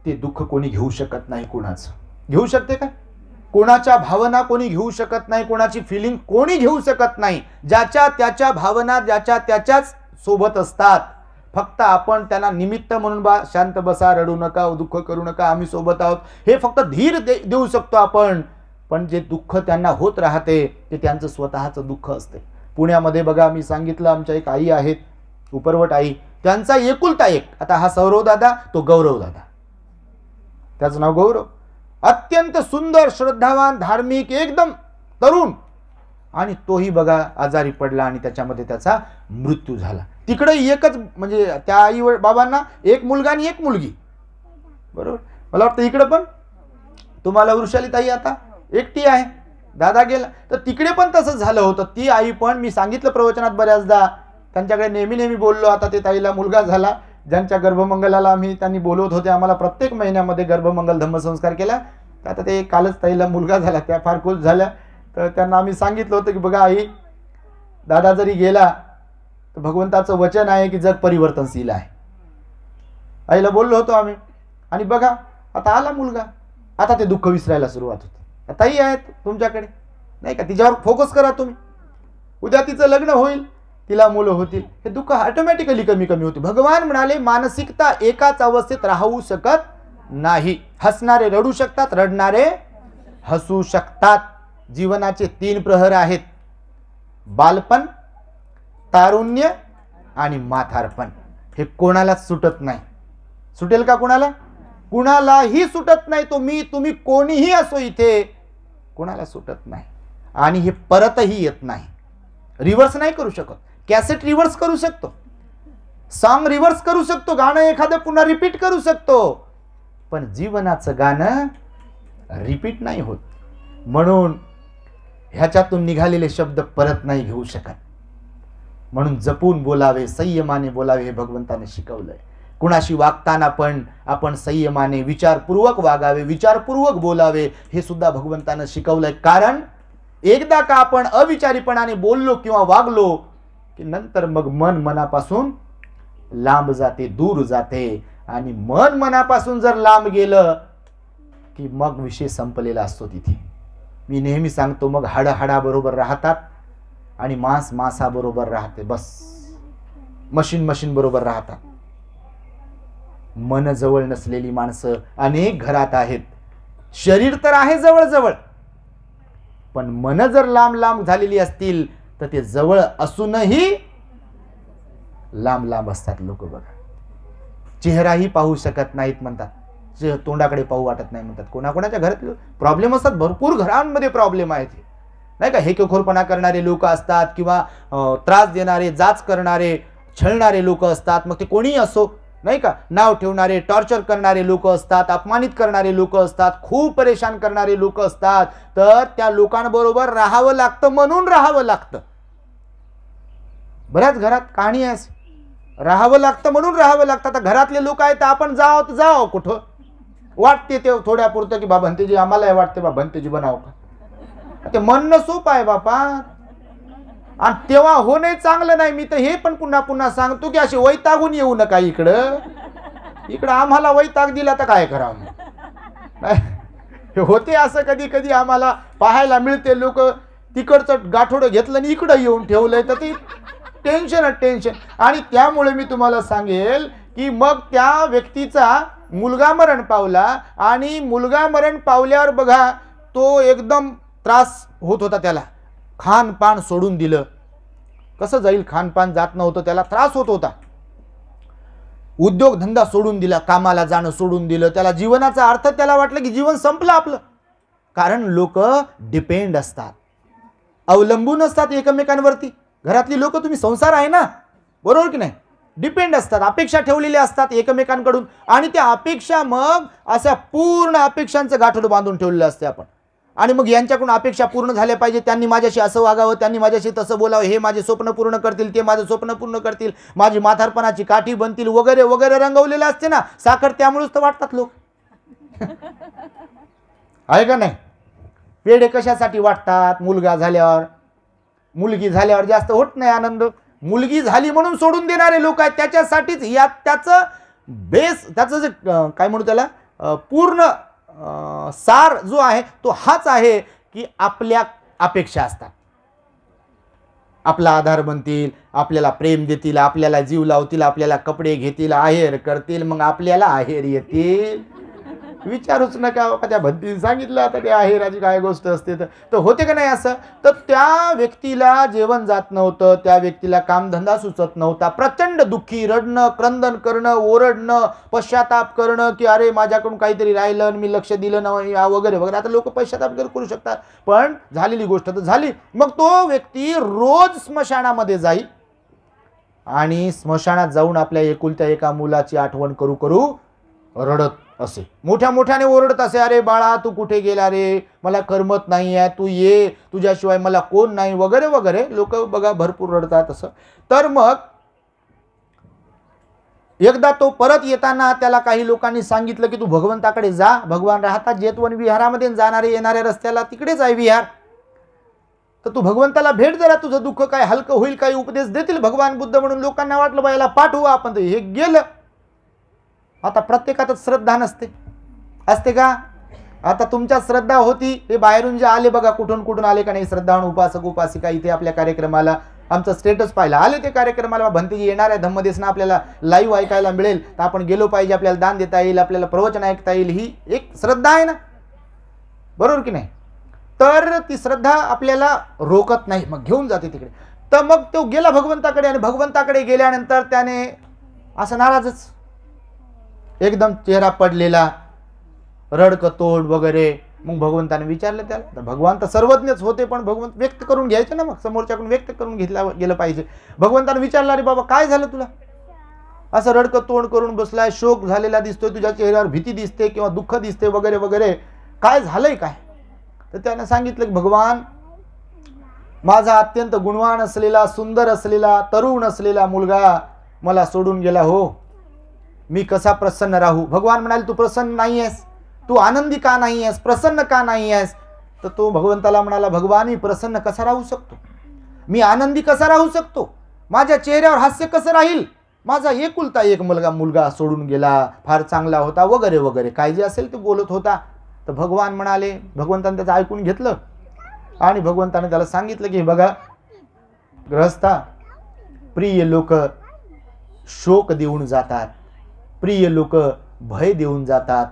ते दुःख कोणी घेऊ शकत नाही. कुणाचं घेऊ शकते का? कोणाच्या भावना कोणी घेऊ शकत नाही, कोणाची फिलिंग कोणी घेऊ शकत नाही. ज्याच्या त्याच्या भावना ज्याच्या त्याच्याच सोबत असतात. फक्त आपण त्यांना निमित्त म्हणून शांत बसा, रडू नका, दुःख करू नका, आम्ही सोबत आहोत, हे फक्त धीर देऊ शकतो आपण. पण जे दुःख त्यांना होत राहते ते त्यांचं स्वतःचं दुःख असते. पुण्यामध्ये बघा मी सांगितलं, आमच्या एक आई आहेत, उपरवट आई, त्यांचा एकुलता एक, आता हा सौरव दादा, तो गौरव दादा, त्याचं नाव गौरव, अत्यंत सुंदर, श्रद्धावान, धार्मिक, एकदम तरुण, आणि तोही बघा आजारी पडला आणि त्याच्यामध्ये त्याचा मृत्यू झाला. तिकडे एकच, म्हणजे त्या आई बाबांना एक मुलगा आणि एक मुलगी, बरोबर. मला वाटतं इकडे पण तुम्हाला वृषाली ताई आता एकटी आहे, दादा गेला. तर तिकडे पण तसंच झालं होतं. ती आई पण, मी सांगितलं प्रवचनात बऱ्याचदा, त्यांच्याकडे नेहमी नेहमी बोललो. आता ते ताईला मुलगा झाला, ज्यांच्या गर्भमंगलाला आम्ही त्यांनी बोलवत होते आम्हाला प्रत्येक महिन्यामध्ये गर्भमंगल धम्मसंस्कार केला. तर आता ते कालच ताईला मुलगा झाला, त्या फार खुश झाल्या. तर त्यांना आम्ही सांगितलं होतं की बघा आई, दादा जरी गेला तर भगवंताचं वचन आहे की जग परिवर्तनशील आहे. आईला बोललो होतो आम्ही. आणि बघा आता आला मुलगा, आता ते दुःख विसरायला सुरुवात होते. ताई आहेत तुमच्याकडे नाही का, तिच्यावर फोकस करा तुम्ही. उद्या तिचं लग्न होईल, तिला मुलं होतील, हे दुःख ऑटोमॅटिकली कमी कमी होते. भगवान म्हणाले मानसिकता एकाच अवस्थेत राहू शकत नाही. हसणारे रडू शकतात, रडणारे हसू शकतात. जीवनाचे 3 प्रहर आहेत, बालपण, तारुण्य आणि म्हातारपण. हे कोणालाच सुटत नाही. सुटेल का कोणाला? कुणालाही सुटत नाही. तुम्ही कोणीही असो इथे, कोणाला सुटत नाही. आणि हे परतही येत नाही. रिव्हर्स नाही करू शकत. कॅसेट रिव्हर्स करू शकतो, सॉन्ग रिव्हर्स करू शकतो, गाणं एखादं पुन्हा रिपीट करू शकतो, पण जीवनाचं गाणं रिपीट नाही होत. म्हणून ह्याच्यातून निघालेले शब्द परत नाही घेऊ शकत. म्हणून जपून बोलावे, संयमाने बोलावे, हे भगवंताने शिकवलंय. कुणाशी वागताना पण आपण संयमाने विचारपूर्वक वागावे, विचारपूर्वक बोलावे, हे सुद्धा भगवंतानं शिकवलंय. कारण एकदा का आपण अविचारीपणाने बोललो किंवा वागलो की नंतर मग मन मनापासून लांब जाते, दूर जाते. आणि मन मनापासून जर लांब गेलं की मग विषय संपलेला असतो तिथे. मी नेहमी सांगतो, मग हाड हाडाबरोबर राहतात आणि मांस मांसाबरोबर राहते. बस मशीन बरोबर राहतात. मन जवळ नसलेली माणसं अनेक घरात आहेत. शरीर तर आहे जवळ जवळ, पण मन जर लांब लांब झालेली असतील तर ते जवळ असूनही लांब लांब असतात लोक. बघा, चेहराही पाहू शकत नाहीत म्हणतात, तोंडाकडे पाहू वाटत नाही म्हणतात. कोणाकोणाच्या घरात प्रॉब्लेम असतात, भरपूर घरांमध्ये प्रॉब्लेम आहेत नाही का. हेकेखोरपणा करणारे लोक असतात किंवा त्रास देणारे, जाच करणारे, छळणारे लोक असतात. मग ते कोणीही असो नाही का, नाव ठेवणारे, टॉर्चर करणारे लोक असतात, अपमानित करणारे लोक असतात, खूप परेशान करणारे लोक असतात. तर त्या लोकांबरोबर राहावं लागतं, म्हणून राहावं लागतं. बऱ्याच घरात कहाणी आहे, राहावं लागतं म्हणून राहावं लागतं. आता घरातले लोक आहेत तर आपण जावं कुठं, वाटते ते थोड्यापुरतं की बाबा भंतेजी, आम्हाला वाटते बाबा भंतेजी बनाव का. ते म्हणणं सोपं आहे बापा, आणि तेव्हा होणे चांगलं नाही. मी तर हे पण पुन्हा पुन्हा सांगतो की असे वैतागून येऊ नका इकडं आम्हाला वैताग दिला तर काय करावं. हे होते असं कधी कधी आम्हाला पाहायला मिळते. लोक तिकडचं गाठोडं घेतलं आणि इकडं येऊन ठेवलंय, तर ती टेन्शन. आणि त्यामुळे मी तुम्हाला सांगेल की मग त्या व्यक्तीचा मुलगा मरण पावला, आणि मुलगा मरण पावल्यावर बघा तो एकदम त्रास होत होता. त्याला खानपान सोडून दिलं. कसं जाईल, खानपान जात नव्हतं, त्याला त्रास होत होता. उद्योगधंदा सोडून दिला, कामाला जाणं सोडून दिलं. त्याला जीवनाचा अर्थ, त्याला वाटलं की जीवन संपलं आपलं. कारण लोक डिपेंड असतात, अवलंबून असतात एकमेकांवरती. घरातली लोक, तुम्ही संसार आहे ना, बरोबर की नाही, डिपेंड असतात, अपेक्षा ठेवलेल्या असतात एकमेकांकडून. आणि त्या अपेक्षा मग अशा पूर्ण अपेक्षांचं गाठोडं बांधून ठेवलेलं असते आपण. आणि मग यांच्याकडून अपेक्षा पूर्ण झाल्या पाहिजे, त्यांनी माझ्याशी असं वागावं, त्यांनी माझ्याशी तसं बोलावं, हे माझे स्वप्न पूर्ण करतील, ते माझं स्वप्न पूर्ण करतील, माझी म्हातारपणाची काठी बनतील, वगैरे वगैरे रंगवलेलं असते ना. साखर त्यामुळेच तर वाटतात लोक, आहे का नाही. पेढे कशासाठी वाटतात, मुलगा झाल्यावर, मुलगी झाल्यावर जास्त होत नाही आनंद. मुलगी झाली म्हणून सोडून देणारे लोक आहेत. त्याच्यासाठीच त्याचं बेस, त्याचं जे काय म्हणू त्याला, पूर्ण सार जो आहे तो हाच आहे की आपल्या अपेक्षा असतात. आपला आधार बनतील, आपल्याला प्रेम देतील, आपल्याला जीव लावतील, आपल्याला कपडे घेतील, आहेर करतील, मग आपल्याला आहेर येतील. विचारूच नका. त्या भंतीने सांगितलं आता ते आहेराची काय गोष्ट असते, तर होते का नाही असं. तर त्या व्यक्तीला जेवण जात नव्हतं, त्या व्यक्तीला कामधंदा सुचत नव्हता, प्रचंड दुःखी, रडणं, क्रंदन करणं, ओरडणं, पश्चाताप करणं की अरे माझ्याकडून काहीतरी राहिलं, मी लक्ष दिलं नाही वगैरे वगैरे. आता लोक पश्चाताप करू शकतात, पण झालेली गोष्ट तर झाली. मग तो व्यक्ती रोज स्मशानामध्ये जाईल आणि स्मशानात जाऊन आपल्या एकुलत्या एका मुलाची आठवण करू रडत असे मोठ्या मोठ्याने ओरडत असे, अरे बाळा तू कुठे गेला रे, मला करमत नाही आहे, तू ये, तुझ्याशिवाय मला कोण नाही वगैरे वगैरे. लोक बघा भरपूर रडतात असं. तर मग एकदा तो परत येताना त्याला काही लोकांनी सांगितलं की तू भगवंताकडे जा, भगवान राहतात जेतवन विहारामध्ये, जाणारे येणाऱ्या रस्त्याला तिकडेच आहे विहार, तर तू भगवंताला भेट, जरा तुझं दुःख काय हलकं होईल, काही उपदेश देतील भगवान बुद्ध. म्हणून लोकांना वाटलं बा याला पाठवू आपण, तर हे गेलं. आता प्रत्येकातच श्रद्धा नसते, असते का? आता तुमच्या श्रद्धा होती, हे बाहेरून जे आले बघा, कुठून कुठून आले का नाही श्रद्धावान उपासक उपासिका इथे आपल्या कार्यक्रमाला, आमचं स्टेटस पाहिला, आले ते कार्यक्रमाला, भंतेजी येणार आहे धम्मदेसना, आपल्याला लाईव्ह ऐकायला मिळेल, तर आपण गेलो पाहिजे, आपल्याला दान देता येईल, आपल्याला प्रवचन ऐकता येईल, ही एक श्रद्धा आहे ना, बरोबर की नाही? तर ती श्रद्धा आपल्याला रोकत नाही, मग घेऊन जाते तिकडे. तर मग तो गेला भगवंताकडे, आणि भगवंताकडे गेल्यानंतर त्याने असं नाराजच, एकदम चेहरा पडलेला, रडकतोड वगैरे. मग भगवंताने विचारलं त्याला, तर भगवान तर सर्वज्ञच होते, पण भगवंत व्यक्त करून घ्यायचे ना, मग समोरच्याकडून व्यक्त करून घेतलं गेलं पाहिजे. भगवंताने विचारलं, अरे बाबा काय झालं तुला, असं रडकतोड करून बसलाय, शोक झालेला दिसतोय, तुझ्या चेहऱ्यावर भीती दिसते किंवा दुःख दिसते वगैरे वगैरे, काय झालंय काय? तर त्याने सांगितलं की भगवान, माझा अत्यंत गुणवान असलेला, सुंदर असलेला, तरुण असलेला मुलगा मला सोडून गेला हो, मी कसा प्रसन्न राहू? भगवान म्हणाले, तू प्रसन्न नाही आहेस, तू आनंदी का नाही आहेस, प्रसन्न का नाही आहेस? तर तो भगवंताला म्हणाला, भगवान मी प्रसन्न कसा राहू शकतो, मी आनंदी कसा राहू शकतो, माझ्या चेहऱ्यावर हास्य कसं राहील, माझा एकुलता एक मुलगा सोडून गेला, फार चांगला होता वगैरे वगैरे, काय जे असेल ते बोलत होता. तर भगवान म्हणाले, भगवंताने त्याचं ऐकून घेतलं, आणि भगवंताने त्याला सांगितलं की बघा गृहस्था, प्रिय लोक शोक देऊन जातात, प्रिय लोक भय देऊन जातात,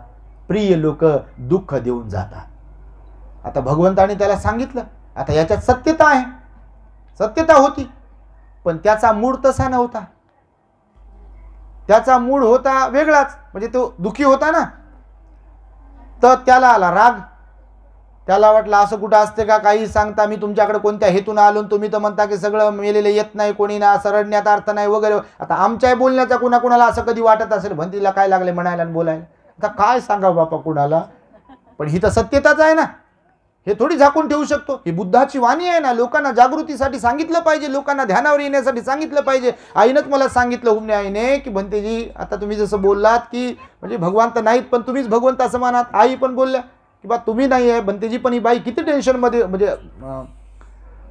प्रिय लोक दुःख देऊन जातात. आता भगवंताने त्याला सांगितलं, आता याच्यात सत्यता आहे, सत्यता होती, पण त्याचा मूड तसा नव्हता, त्याचा मूड होता वेगळाच, म्हणजे तो दुःखी होता ना. तर त्याला आला राग, त्याला वाटलं असं कुठं असते का, काही सांगता, मी तुमच्याकडे कोणत्या हेतून आलो, तुम्ही तर म्हणता की सगळं मेलेलं येत नाही कोणी ना, असं रडण्यात अर्थ नाही वगैरे. आता आमच्या बोलण्याचा कुणाकुणाला असं कधी वाटत असेल, भंतीला काय लागले म्हणायला आणि बोलायला, आता काय सांगावं बापा कुणाला, पण ही तर सत्यताच आहे ना, हे थोडी झाकून ठेवू शकतो, ही बुद्धाची वाणी आहे ना, लोकांना जागृतीसाठी सांगितलं पाहिजे, लोकांना ध्यानावर येण्यासाठी सांगितलं पाहिजे. आईनंच मला सांगितलं, हुमने आईने, की भंतेजी आता तुम्ही जसं बोललात की म्हणजे भगवान तर नाहीत पण तुम्हीच भगवंत असं मानात. आई पण बोलल्या की बा तुम्ही नाही आहे, भंतेजी पण ही बाई किती टेन्शनमध्ये, म्हणजे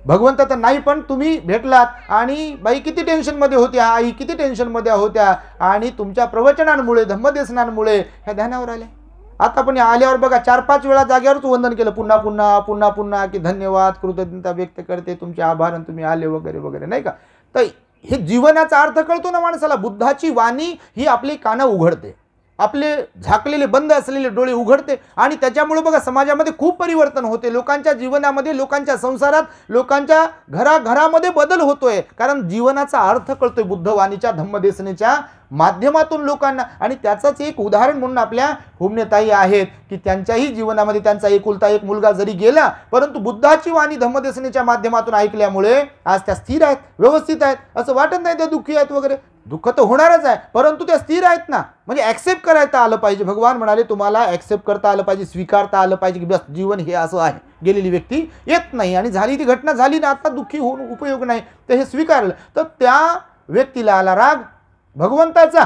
भगवंत तर नाही पण तुम्ही भेटलात, आणि बाई किती टेन्शनमध्ये होत्या, आई किती टेन्शनमध्ये होत्या, आणि तुमच्या प्रवचनांमुळे धम्मदेशनांमुळे ह्या ध्यानावर आल्या. आता पण आल्यावर बघा 4-5 वेळा जागेवरच वंदन केलं, पुन्हा पुन्हा पुन्हा पुन्हा, की धन्यवाद, कृतज्ञता व्यक्त करते, तुमचे आभार, आणि तुम्ही आले वगैरे वगैरे, नाही का? तर हे जीवनाचा अर्थ कळतो ना माणसाला. बुद्धाची वाणी ही आपली कानं उघडते, आपले झाकलेले बंद असलेले डोळे उघडते, आणि त्याच्यामुळे बघा समाजामध्ये खूप परिवर्तन होते, लोकांच्या जीवनामध्ये, लोकांच्या संसारात, लोकांच्या घराघरामध्ये बदल होतोय, कारण जीवनाचा अर्थ कळतोय बुद्धवाणीच्या धम्मदेशनेच्या माध्यमातून लोकांना. आणि त्याचंच एक उदाहरण म्हणून आपल्या हुमनेताई आहेत, की त्यांच्याही जीवनामध्ये त्यांचा एकुलता एक मुलगा जरी गेला, परंतु बुद्धाची वाणी धम्मदेशनेच्या माध्यमातून ऐकल्यामुळे आज त्या स्थिर आहेत, व्यवस्थित आहेत, असं वाटत नाही त्या दुःखी आहेत वगैरे. दुःख तर होणारच आहे, परंतु त्या स्थिर आहेत ना, म्हणजे ऍक्सेप्ट करायला आलं पाहिजे. भगवान म्हणाले तुम्हाला ऍक्सेप्ट करता आलं पाहिजे, स्वीकारता आलं पाहिजे, की बस जीवन हे असं आहे, गेलेली व्यक्ती येत नाही, आणि झाली ती घटना झाली ना, आता दुःखी होऊन उपयोग नाही, तर हे स्वीकारलं. तर त्या व्यक्तीला आला राग भगवंताचा,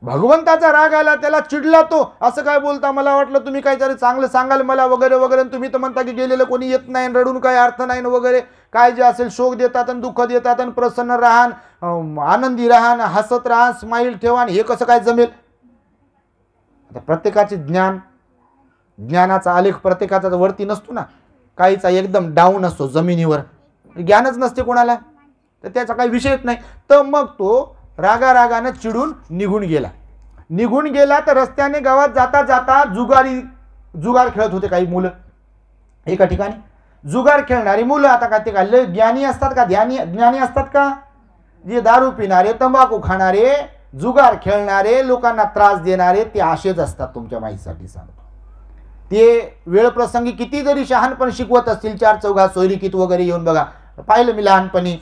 भगवंताचा राग आला, त्याला चिडला तो, असं काय बोलता, मला वाटलं तुम्ही काहीतरी चांगलं सांगाल मला वगैरे वगैरे, तुम्ही तर म्हणता की गेलेलं कोणी येत नाही, रडून काही अर्थ नाही वगैरे, काय जे असेल शोक देतात आणि दुःख देतात, आणि प्रसन्न राहान, आनंदी राहान, हसत राहा, स्माईल ठेवा, हे कसं काय जमेल? आता प्रत्येकाचे ज्ञानाचा आलेख प्रत्येकाचा वरती नसतो ना, काहीचा एकदम डाऊन असतो, जमिनीवर ज्ञानच नसते कोणाला, तर त्याचा काही विषयच नाही. तर मग तो रागारागाने चिडून निघून गेला. तर रस्त्याने गावात जाता जाता जुगार खेळत होते काही मुलं एका ठिकाणी, जुगार खेळणारी मुलं. आता काय ते काय ज्ञानी असतात का, ज्ञानी असतात का? जे दारू पिणारे, तंबाखू खाणारे, जुगार खेळणारे, लोकांना त्रास देणारे, ते असेच असतात. तुमच्या माहितीसाठी सांगतो, ते वेळ प्रसंगी किती जरी शहाणपण शिकवत असतील, 4 चौघात सोयरिकीत वगैरे येऊन बघा, पाहिलं मी लहानपणी,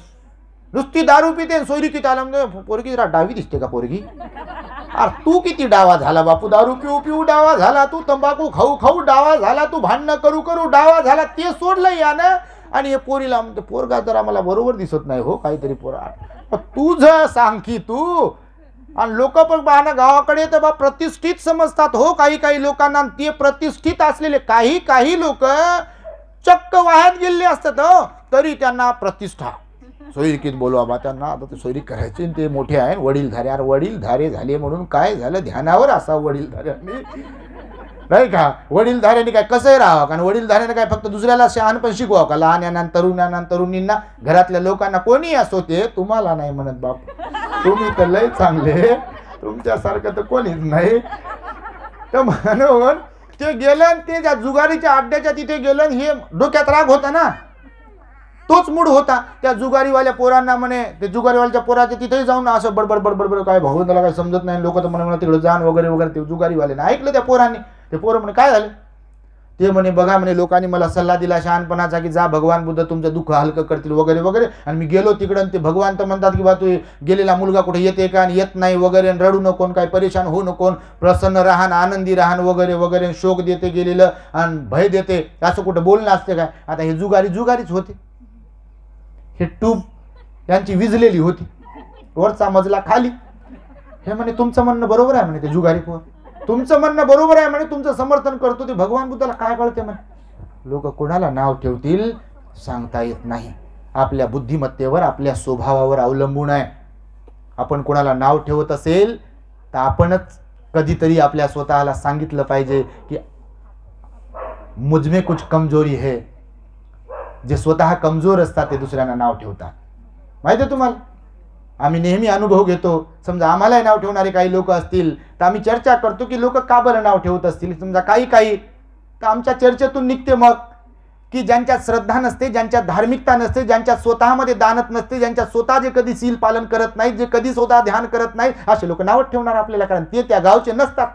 नुसती दारू पिते, सोयरिकीत आला म्हणजे पोरगी जरा डावी दिसते का पोरगी, अरे तू किती डावा झाला बापू, दारू पिऊ पिऊ डावा झाला, तू तंबाखू खाऊ खाऊ डावा झाला, तू भांडणं करू करू डावा झाला, ते सोडलं यानं. आणि हे पोरीला म्हणते पोरगा जरा मला बरोबर दिसत नाही हो, काहीतरी पोरा तुझं सांग की तू. आणि लोक पण पाहणं गावाकडे तर बा प्रतिष्ठित समजतात हो काही काही लोकांना. ते प्रतिष्ठित असलेले काही काही लोक चक्क वाह्यात गेलेले असतात हो, तरी त्यांना प्रतिष्ठा. सोयरिकीत बोलवा बा त्यांना, आता ते सोयरीक करायचे, ते मोठे आहे वडीलधारे. अरे वडीलधारे झाले म्हणून काय झालं, ध्यानावर असा वडीलधाऱ्यांनी नाही का. वडीलधाऱ्यांनी काय कसंही राहावं, कारण वडीलधाऱ्याने काय फक्त दुसऱ्याला शहाणपण शिकवावं का, लहान्यांना तरुणांना तरुणींना घरातल्या लोकांना कोणी असो. ते तुम्हाला नाही म्हणत बाप, तुम्ही तर लय चांगले, तुमच्यासारखं तर कोणीच नाही. तर म्हणून ते गेलं, ते ज्या जुगारीच्या अड्ड्याच्या तिथे गेलं, हे डोक्यात राग होता ना, तोच मूड होता. त्या जुगारीवाल्या पोरांना म्हणे, ते जुगारीवाल्याच्या पोराच्या तिथेही जाऊन असं बडबड बडबड काय भगवंताला काय समजत नाही, लोक तर म्हणा तिकडे जाण वगैरे वगैरे. ते जुगारीवाल्याने ऐकलं त्या पोरांनी. ते पोरं म्हणे काय झालं, ते म्हणे बघा म्हणे लोकांनी मला सल्ला दिला शहाणपणाचा की जा भगवान बुद्ध तुमचं दुःख हलकं करतील वगैरे वगैरे. आणि मी गेलो तिकडं, ते भगवान तर म्हणतात की बा तू गेलेला मुलगा कुठे येते का, आणि येत नाही वगैरे, रडू नको, काय परेशान होऊ नको, प्रसन्न राहण आनंदी राहण वगैरे वगैरे, शोक देते गेलेलं आणि भय देते, असं कुठं बोलणं असते काय. आता हे जुगारीच होते, हे ट्यूब यांची विजलेली होती, वरचा मजला खाली. हे म्हणे तुमचं म्हणणं बरोबर आहे म्हणे, ते जुगारी पोर तुमचं म्हणणं बरोबर आहे म्हणे, तुमचं समर्थन करतो. ते भगवान बुद्धाला काय कळते म्हणे. लोक कोणाला नाव ठेवतील सांगता येत नाही, आपल्या बुद्धिमत्तेवर आपल्या स्वभावावर अवलंबून आहे. आपण कोणाला नाव ठेवत असेल तर आपणच कधीतरी आपल्या स्वतःला सांगितलं पाहिजे की मुझमे कुछ कमजोरी है. जे स्वतः कमजोर असतात ते दुसऱ्यांना नाव ठेवतात. माहिती आहे तुम्हाला, आम्ही नेहमी अनुभव घेतो. समजा आम्हालाही नाव ठेवणारे काही लोक असतील तर आम्ही चर्चा करतो की लोक का बरं नाव ठेवत असतील. समजा काही तर आमच्या चर्चेतून निघते मग की ज्यांच्यात श्रद्धा नसते, ज्यांच्यात धार्मिकता नसते, ज्यांच्यात स्वतःमध्ये दानत नसते, ज्यांच्यात स्वतः जे कधी सील पालन करत नाहीत, जे कधी स्वतः ध्यान करत नाहीत, असे लोक नावच ठेवणार आपल्याला, कारण ते त्या गावचे नसतात.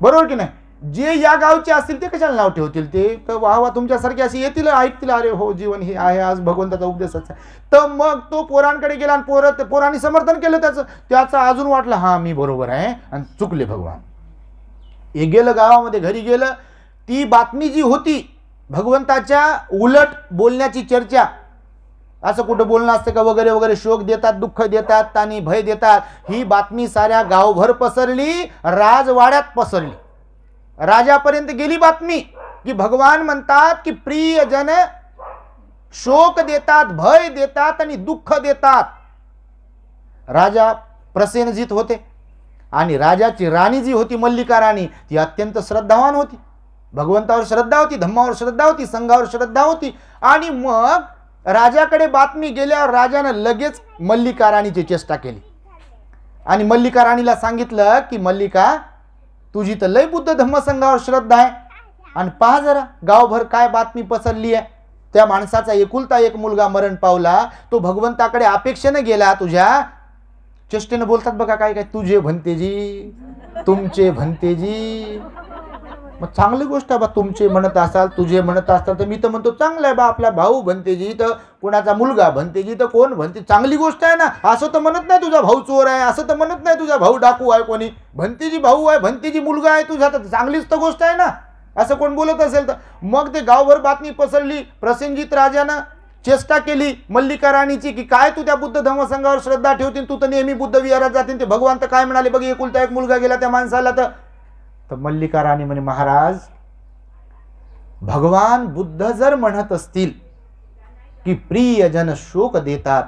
बरोबर की नाही. जे या गावचे असतील ते कशाला नाव ठेवतील. ते तर वा तुमच्यासारखे असे येतील, ऐकतील, अरे हो जीवन हे आहे, आज भगवंताचा उपदेशच आहे. तर मग तो पोरांकडे गेला आणि पोरांनी समर्थन केलं त्याचं अजून वाटलं हा मी बरोबर आहे आणि चुकले भगवान. हे गेलं गावामध्ये, घरी गेलं, ती बातमी जी होती भगवंताच्या उलट बोलण्याची चर्चा, असं कुठं बोलणं असतं का वगैरे वगैरे, शोक देतात, दुःख देतात आणि भय देतात, ही बातमी साऱ्या गावभर पसरली, राजवाड्यात पसरली, राजापर्यंत गेली बातमी की भगवान म्हणतात की प्रियजन शोक देतात, भय देतात आणि दुःख देतात. राजा प्रसेनजित होते आणि राजाची राणी जी होती मल्लिका राणी, ती अत्यंत श्रद्धावान होती, भगवंतावर श्रद्धा होती, धम्मावर श्रद्धा होती, संघावर श्रद्धा होती. आणि मग राजाकडे बातमी गेल्यावर राजानं लगेच मल्लिका राणीची चेष्टा केली आणि मल्लिका राणीला सांगितलं की मल्लिका तुझी तर लय बुद्ध धम्मसंघावर श्रद्धा आहे, आणि पहा जरा गावभर काय बातमी पसरली आहे. त्या माणसाचा एकुलता एक मुलगा मरण पावला, तो भगवंताकडे अपेक्षेने गेला, तुझ्या चेष्टेनं बोलतात बघा काय काय, तुझे भंतेजी, तुमचे भंतेजी. मग चांगली गोष्ट आहे बा, तुमचे म्हणत असाल, तुझे म्हणत असाल तर मी तर म्हणतो चांगलं आहे बा, आपला भाऊ भंतेजी तर कुणाचा मुलगा भंतेजी तर कोण भंते, चांगली गोष्ट आहे ना. असं तर म्हणत नाही तुझा भाऊ चोर आहे, असं तर म्हणत नाही तुझा भाऊ डाकू आहे, कोणी भंतेजी भाऊ आहे, भंतेजी मुलगा आहे तुझा, तर चांगलीच तर गोष्ट आहे ना, असं कोण बोलत असेल तर. मग ते गावभर बातमी पसरली. प्रसेनजित राजानं चेष्टा केली मल्लिका राणीची की काय तू त्या बुद्ध धम्मसंघावर श्रद्धा ठेवतील, तू तर नेहमी बुद्ध विहारात जातील, ते भगवान तर काय म्हणाले बघ, एकुलता एक मुलगा गेला त्या माणसाला. तर मल्लिका राणी म्हणे महाराज, भगवान बुद्ध जर म्हणत असतील की प्रियजन शोक देतात,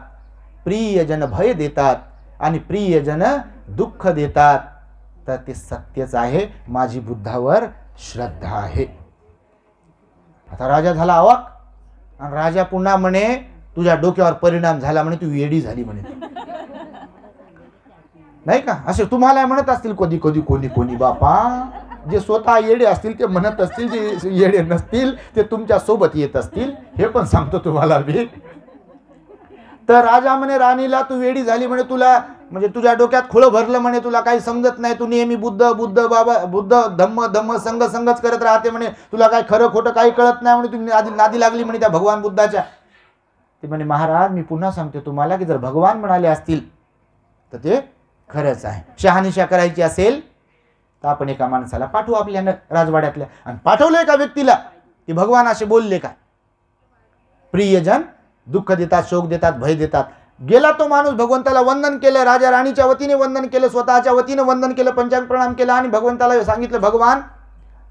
प्रियजन भय देतात आणि प्रियजन दुःख देतात, तर ते सत्यच आहे, माझी बुद्धावर श्रद्धा आहे. आता राजा झाला अवाक आणि राजा पुन्हा म्हणे तुझ्या डोक्यावर परिणाम झाला म्हणे, तू येडी झाली म्हणे. नाही का, असे तुम्हाला म्हणत असतील कधी कधी कोणी बापा, जे स्वतः येडे असतील ते म्हणत असतील, जे येडे नसतील ते तुमच्या सोबत येत असतील, हे पण सांगतो तुम्हाला मी. तर राजा म्हणे राणीला तू वेडी झाली म्हणे, तुला म्हणजे तुझ्या डोक्यात खुळं भरलं म्हणे, तुला काही समजत नाही, तू नेहमी बुद्ध बुद्ध बाबा बुद्ध धम्म संघच करत राहते म्हणे, तुला काय खरं खोटं काही कळत नाही म्हणे, तुम्ही नादी लागली म्हणे त्या भगवान बुद्धाच्या. ते म्हणे महाराज मी पुन्हा सांगते तुम्हाला की जर भगवान म्हणाले असतील तर ते खरंच आहे. शहानिशा करायची असेल तर आपण एका माणसाला पाठवू आपल्या राजवाड्यातल्या, आणि पाठवलं एका व्यक्तीला की भगवान असे बोलले काय, प्रियजन दुःख देतात, शोक देतात, भय देतात. गेला तो माणूस, भगवंताला वंदन केलं, राजा राणीच्या वतीने वंदन केलं, स्वतःच्या वतीने वंदन केलं, पंचांग प्रणाम केला आणि भगवंताला सांगितलं, भगवान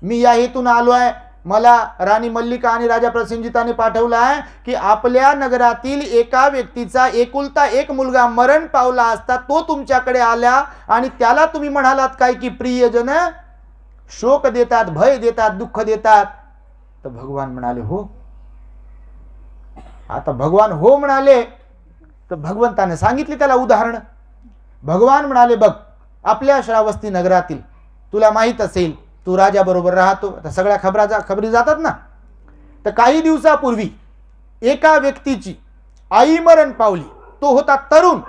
मी या हेतून आलो आहे, मला राणी मल्लिका आणि राजा प्रसेनजिताने पाठवलं आहे की आपल्या नगरातील एका व्यक्तीचा एकुलता एक मुलगा मरण पावला असता तो तुमच्याकडे आला आणि त्याला तुम्ही म्हणालात काय की प्रियजन शोक देतात, भय देतात, दुःख देतात. तर भगवान म्हणाले हो. आता भगवान हो म्हणाले तर भगवंताने सांगितले त्याला उदाहरण. भगवान म्हणाले बघ, आपल्या श्रावस्ती नगरातील तुला माहित असेल, तू राजा बरोबर राहतो, आता सगळ्या खबरी जातात ना. तर काही दिवसापूर्वी एका व्यक्तीची आई मरण पावली. तो होता तरुण,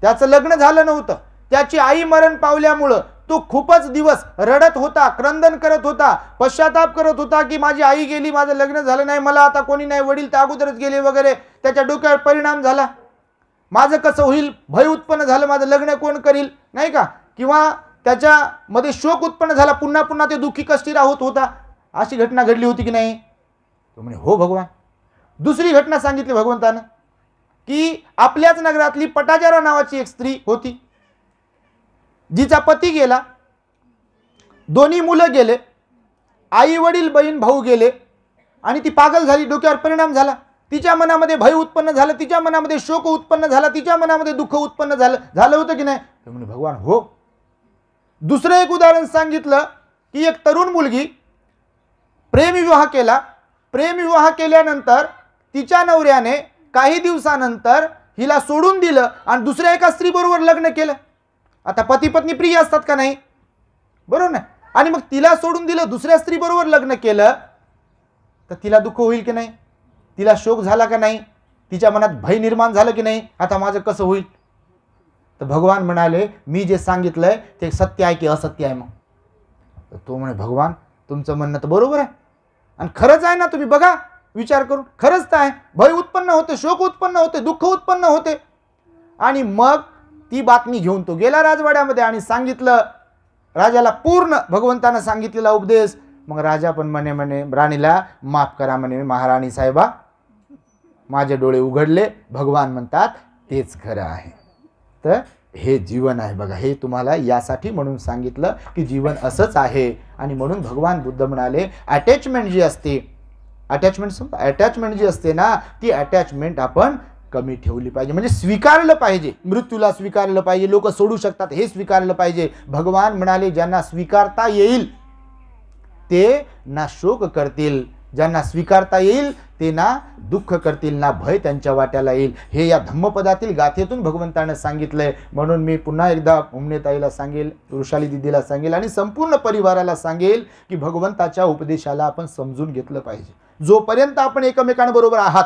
त्याचं लग्न झालं नव्हतं. त्याची आई मरण पावल्यामुळं तो खूपच दिवस रडत होता, क्रंदन करत होता, पश्चाताप करत होता की माझी आई गेली, माझं लग्न झालं नाही, मला आता कोणी नाही, वडील तर अगोदरच गेले वगैरे. त्याच्या डोक्यावर परिणाम झाला, माझं कसं होईल, भय उत्पन्न झालं, माझं लग्न कोण करील, नाही का, किंवा त्याच्यामध्ये शोक उत्पन्न झाला, पुन्हा पुन्हा ते दुःखी कष्टी राहत होता. अशी घटना घडली होती की नाही. तो म्हणे हो भगवान. दुसरी घटना सांगितली भगवंतानं की आपल्याच नगरातली पटाजरा नावाची एक स्त्री होती, जिचा पती गेला, दोन्ही मुलं गेले, आई वडील बहीण भाऊ गेले आणि ती पागल झाली, डोक्यावर परिणाम झाला, तिच्या मनामध्ये भय उत्पन्न झालं, तिच्या मनामध्ये शोक उत्पन्न झाला, तिच्या मनामध्ये दुःख उत्पन्न झालं होतं की नाही. म्हणजे भगवान हो. दुसरं एक उदाहरण सांगितलं की एक तरुण मुलगी प्रेमविवाह केला. प्रेमविवाह केल्यानंतर तिच्या नवऱ्याने काही दिवसानंतर हिला सोडून दिलं आणि दुसऱ्या एका स्त्रीबरोबर लग्न केलं. आता पती पत्नी प्रिय असतात का नाही, बरोबर ना. आणि मग तिला सोडून दिलं, दुसऱ्या स्त्रीबरोबर लग्न केलं, तर तिला दुःख होईल की नाही, तिला शोक झाला का नाही, तिच्या मनात भय निर्माण झालं की नाही, आता माझं कसं होईल. तर भगवान म्हणाले मी जे सांगितलंय ते सत्य आहे की असत्य आहे. मग तो म्हणे भगवान तुमचं म्हणणं तर बरोबर आहे आणि खरंच आहे ना, तुम्ही बघा विचार करून, खरंच तर आहे, भय उत्पन्न होते, शोक उत्पन्न होते, दुःख उत्पन्न होते. आणि मग ती बातमी घेऊन तो गेला राजवाड्यामध्ये आणि सांगितलं राजाला पूर्ण भगवंतानं सांगितलेला उपदेश. मग राजा पण म्हणे राणीला माफ करा म्हणे महाराणी साहेबा, माझे डोळे उघडले. भगवान म्हणतात तेच खरं आहे. तर हे जीवन आहे बघा, हे तुम्हाला यासाठी म्हणून सांगितलं की जीवन असंच आहे. आणि म्हणून भगवान बुद्ध म्हणाले अटॅचमेंट जी असते, अटॅचमेंट जी असते ना, ती अटॅचमेंट आपण कमी ठेवली पाहिजे, म्हणजे स्वीकारलं पाहिजे, मृत्यूला स्वीकारलं पाहिजे. लोक सोडू शकतात हे स्वीकारलं पाहिजे. भगवान म्हणाले ज्यांना स्वीकारता येईल ते ना शोक करतील, ज्यांना स्वीकारता येईल ते ना दुःख करतील, ना भय त्यांच्या वाट्याला येईल. हे या धम्मपदातील गाथेतून भगवंतानं सांगितलंय. म्हणून मी पुन्हा एकदा उमनेताईला सांगेल, वृषाली दिदीला सांगेल आणि संपूर्ण परिवाराला सांगेल की भगवंताच्या उपदेशाला आपण समजून घेतलं पाहिजे. जोपर्यंत आपण एकमेकांबरोबर आहात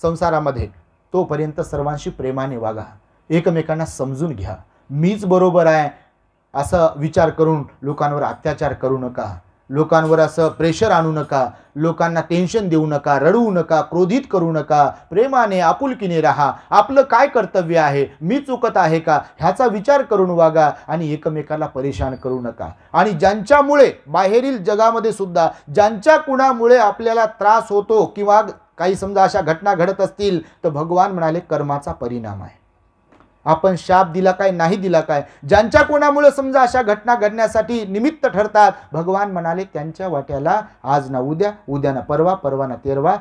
संसारामध्ये, तोपर्यंत सर्वांशी प्रेमाने वागा, एकमेकांना समजून घ्या. मीच बरोबर आहे असं विचार करून लोकांवर अत्याचार करू नका, लोकांवर असं प्रेशर आणू नका, लोकांना टेन्शन देऊ नका, रडवू नका, क्रोधित करू नका. प्रेमाने आपुलकीने राहा. आपलं काय कर्तव्य आहे, मी चुकत आहे का ह्याचा विचार करून वागा आणि एकमेकाला परेशान करू नका. आणि ज्यांच्यामुळे बाहेरील जगामध्ये सुद्धा ज्यांच्या कुणामुळे आपल्याला त्रास होतो किंवा काही समजा अशा घटना घडत असतील तर भगवान म्हणाले कर्माचा परिणाम आहे. आपण शाप दिला काय, नाही दिला काय, ज्यांच्या कोणामुळे समजा अशा घटना घडण्यासाठी निमित्त ठरतात, भगवान म्हणाले त्यांच्या वाट्याला आज ना उद्या, उद्या ना परवा, परवा ना तेरवा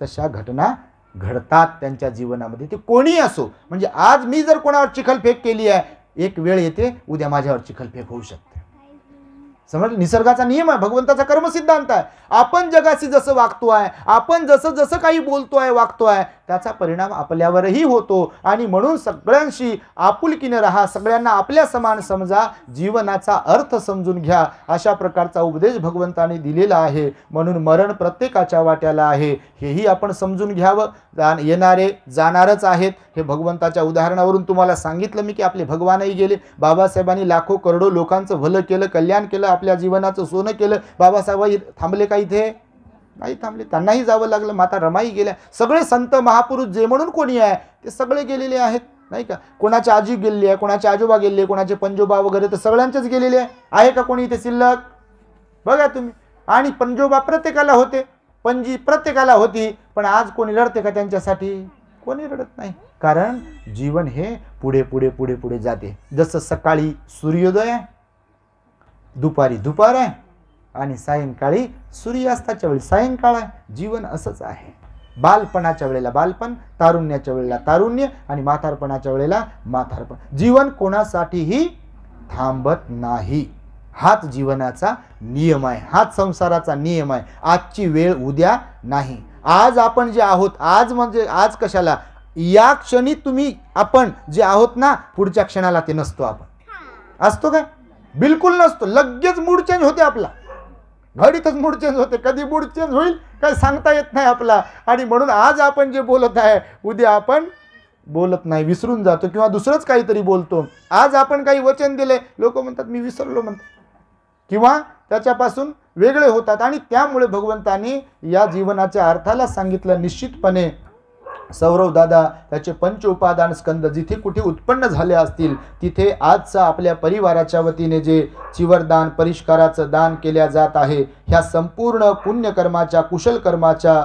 तशा घटना घडतात त्यांच्या जीवनामध्ये. ते कोणी असो, म्हणजे आज मी जर कोणावर चिखलफेक केली आहे, एक वेळ येते उद्या माझ्यावर चिखलफेक होऊ शकते. समज निसर्गाचा नियम आहे, भगवंताचा कर्मसिद्धांत आहे. आपण जगाशी जसं वागतो आहे, आपण जसं जसं काही बोलतो आहे, वागतो आहे, त्याचा परिणाम आपल्यावरही होतो. आणि म्हणून सगळ्यांशी आपुलकीने राहा, सगळ्यांना आपल्या समान समजा, जीवनाचा अर्थ समजून घ्या, अशा प्रकारचा उपदेश भगवंताने दिलेला आहे. म्हणून मरण प्रत्येकाच्या वाट्याला आहे, हेही आपण समजून घ्यावं. येणारे जाणारच आहेत, हे भगवंताच्या उदाहरणावरून तुम्हाला सांगितलं मी की आपले भगवानही गेले. बाबासाहेबांनी लाखो करोडो लोकांचं भलं केलं, कल्याण केलं, आपल्या जीवनाचं सोनं केलं. बाबासाहेब थांबले का इथे? नाही थांबले, त्यांनाही जावं लागलं. माता रमाई गेल्या. सगळे संत महापुरुष जे म्हणून कोणी आहे ते सगळे गेलेले आहेत. नाही का? कोणाची आजी गेलेली आहे, कोणाचे आजोबा गेले, कोणाचे पंजोबा वगैरे, तर सगळ्यांचेच गेलेले आहे का कोणी इथे शिल्लक? बघा तुम्ही. आणि पंजोबा प्रत्येकाला होते, पणजी प्रत्येकाला होती, पण आज कोणी रडते का त्यांच्यासाठी? कोणी रडत नाही. कारण जीवन हे पुढे पुढे पुढे पुढे जाते. जसं सकाळी सूर्योदय आहे, दुपारी दुपार आहे, आणि सायंकाळी सूर्यास्ताच्या वेळी सायंकाळ आहे. जीवन असंच आहे. बालपणाच्या वेळेला बालपण, तारुण्याच्या वेळेला तारुण्य, आणि म्हातारपणाच्या वेळेला म्हातारपण. जीवन कोणासाठीही थांबत नाही. हाच जीवनाचा नियम आहे, हाच संसाराचा नियम आहे. आजची वेळ उद्या नाही. आज आपण जे आहोत, आज म्हणजे आज कशाला, या क्षणी तुम्ही आपण जे आहोत ना, पुढच्या क्षणाला ते नसतो. आपण असतो काय? बिलकुल नसतो. लगेच मूड चेंज होते आपला, घडीतच मूड चेंज होते. कधी मूड चेंज होईल काय सांगता येत नाही आपला. आणि म्हणून आज आपण जे बोलत आहे, उद्या आपण बोलत नाही, विसरून जातो, किंवा दुसरंच काहीतरी बोलतो. आज आपण काही वचन दिले, लोक म्हणतात मी विसरलो म्हणतात, किंवा त्याच्यापासून वेगळे होतात. आणि त्यामुळे भगवंतांनी या जीवनाच्या अर्थाला सांगितलं निश्चितपणे. सौरव दादा त्याचे पंच उपादान स्कंद जिथे कुठे उत्पन्न झाले असतील, तिथे आजचा आपल्या परिवाराच्या वतीने जे चिवरदान परिष्काराचं दान केल्या जात आहे, ह्या संपूर्ण पुण्यकर्माच्या कुशल कर्माच्या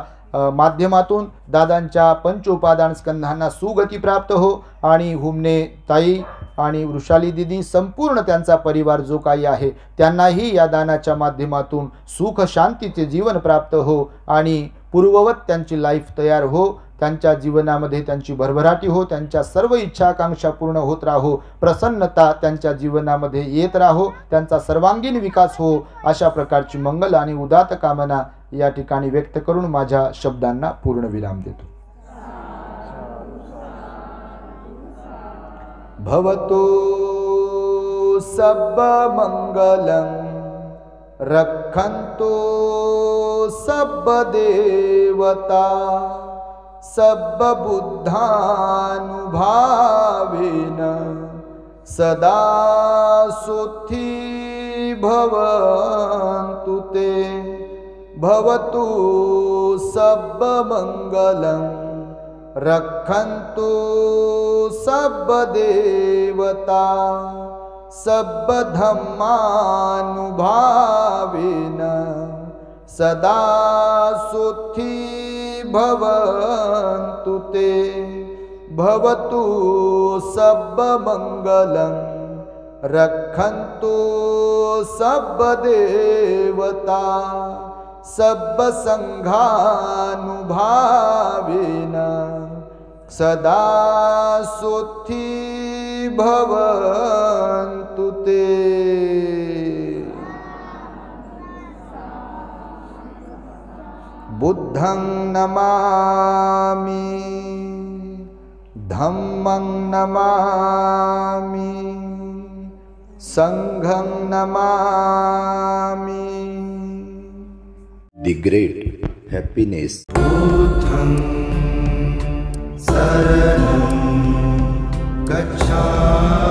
माध्यमातून दादांच्या पंच उपादान स्कंधांना सुगती प्राप्त हो. आणि हुमने ताई आणि वृषाली दिदी, संपूर्ण त्यांचा परिवार जो काही आहे, त्यांनाही या दानाच्या माध्यमातून सुख शांतीचे जीवन प्राप्त हो. आणि पूर्ववत त्यांची लाईफ तयार हो. त्यांच्या जीवनामध्ये त्यांची भरभराटी हो. त्यांच्या सर्व इच्छा आकांक्षा पूर्ण होत राहो. प्रसन्नता त्यांच्या जीवनामध्ये येत राहो. त्यांचा सर्वांगीण विकास हो. अशा प्रकारची मंगल आणि उदात्त कामना या ठिकाणी व्यक्त करून माझ्या शब्दांना पूर्ण विराम देतो. भवतो सब मंगलं रक्षन्तु सब देवता सब बुद्धानुभावेन सदा सुखी भवन्तु ते. भवतु सब मंगलं रक्षन्तु सब देवता सब धम्मानुभावेन सदा सुखी भवन्तु ते. भवतु सब मंगलं रक्षन्तु सब देवता सब संघानुभावेन सदा सुखी भवन्तु ते. बुद्धं नमामि, धम्मं नमामि, संघं नमामि. The great happiness. बुद्धं शरणं गच्छामि.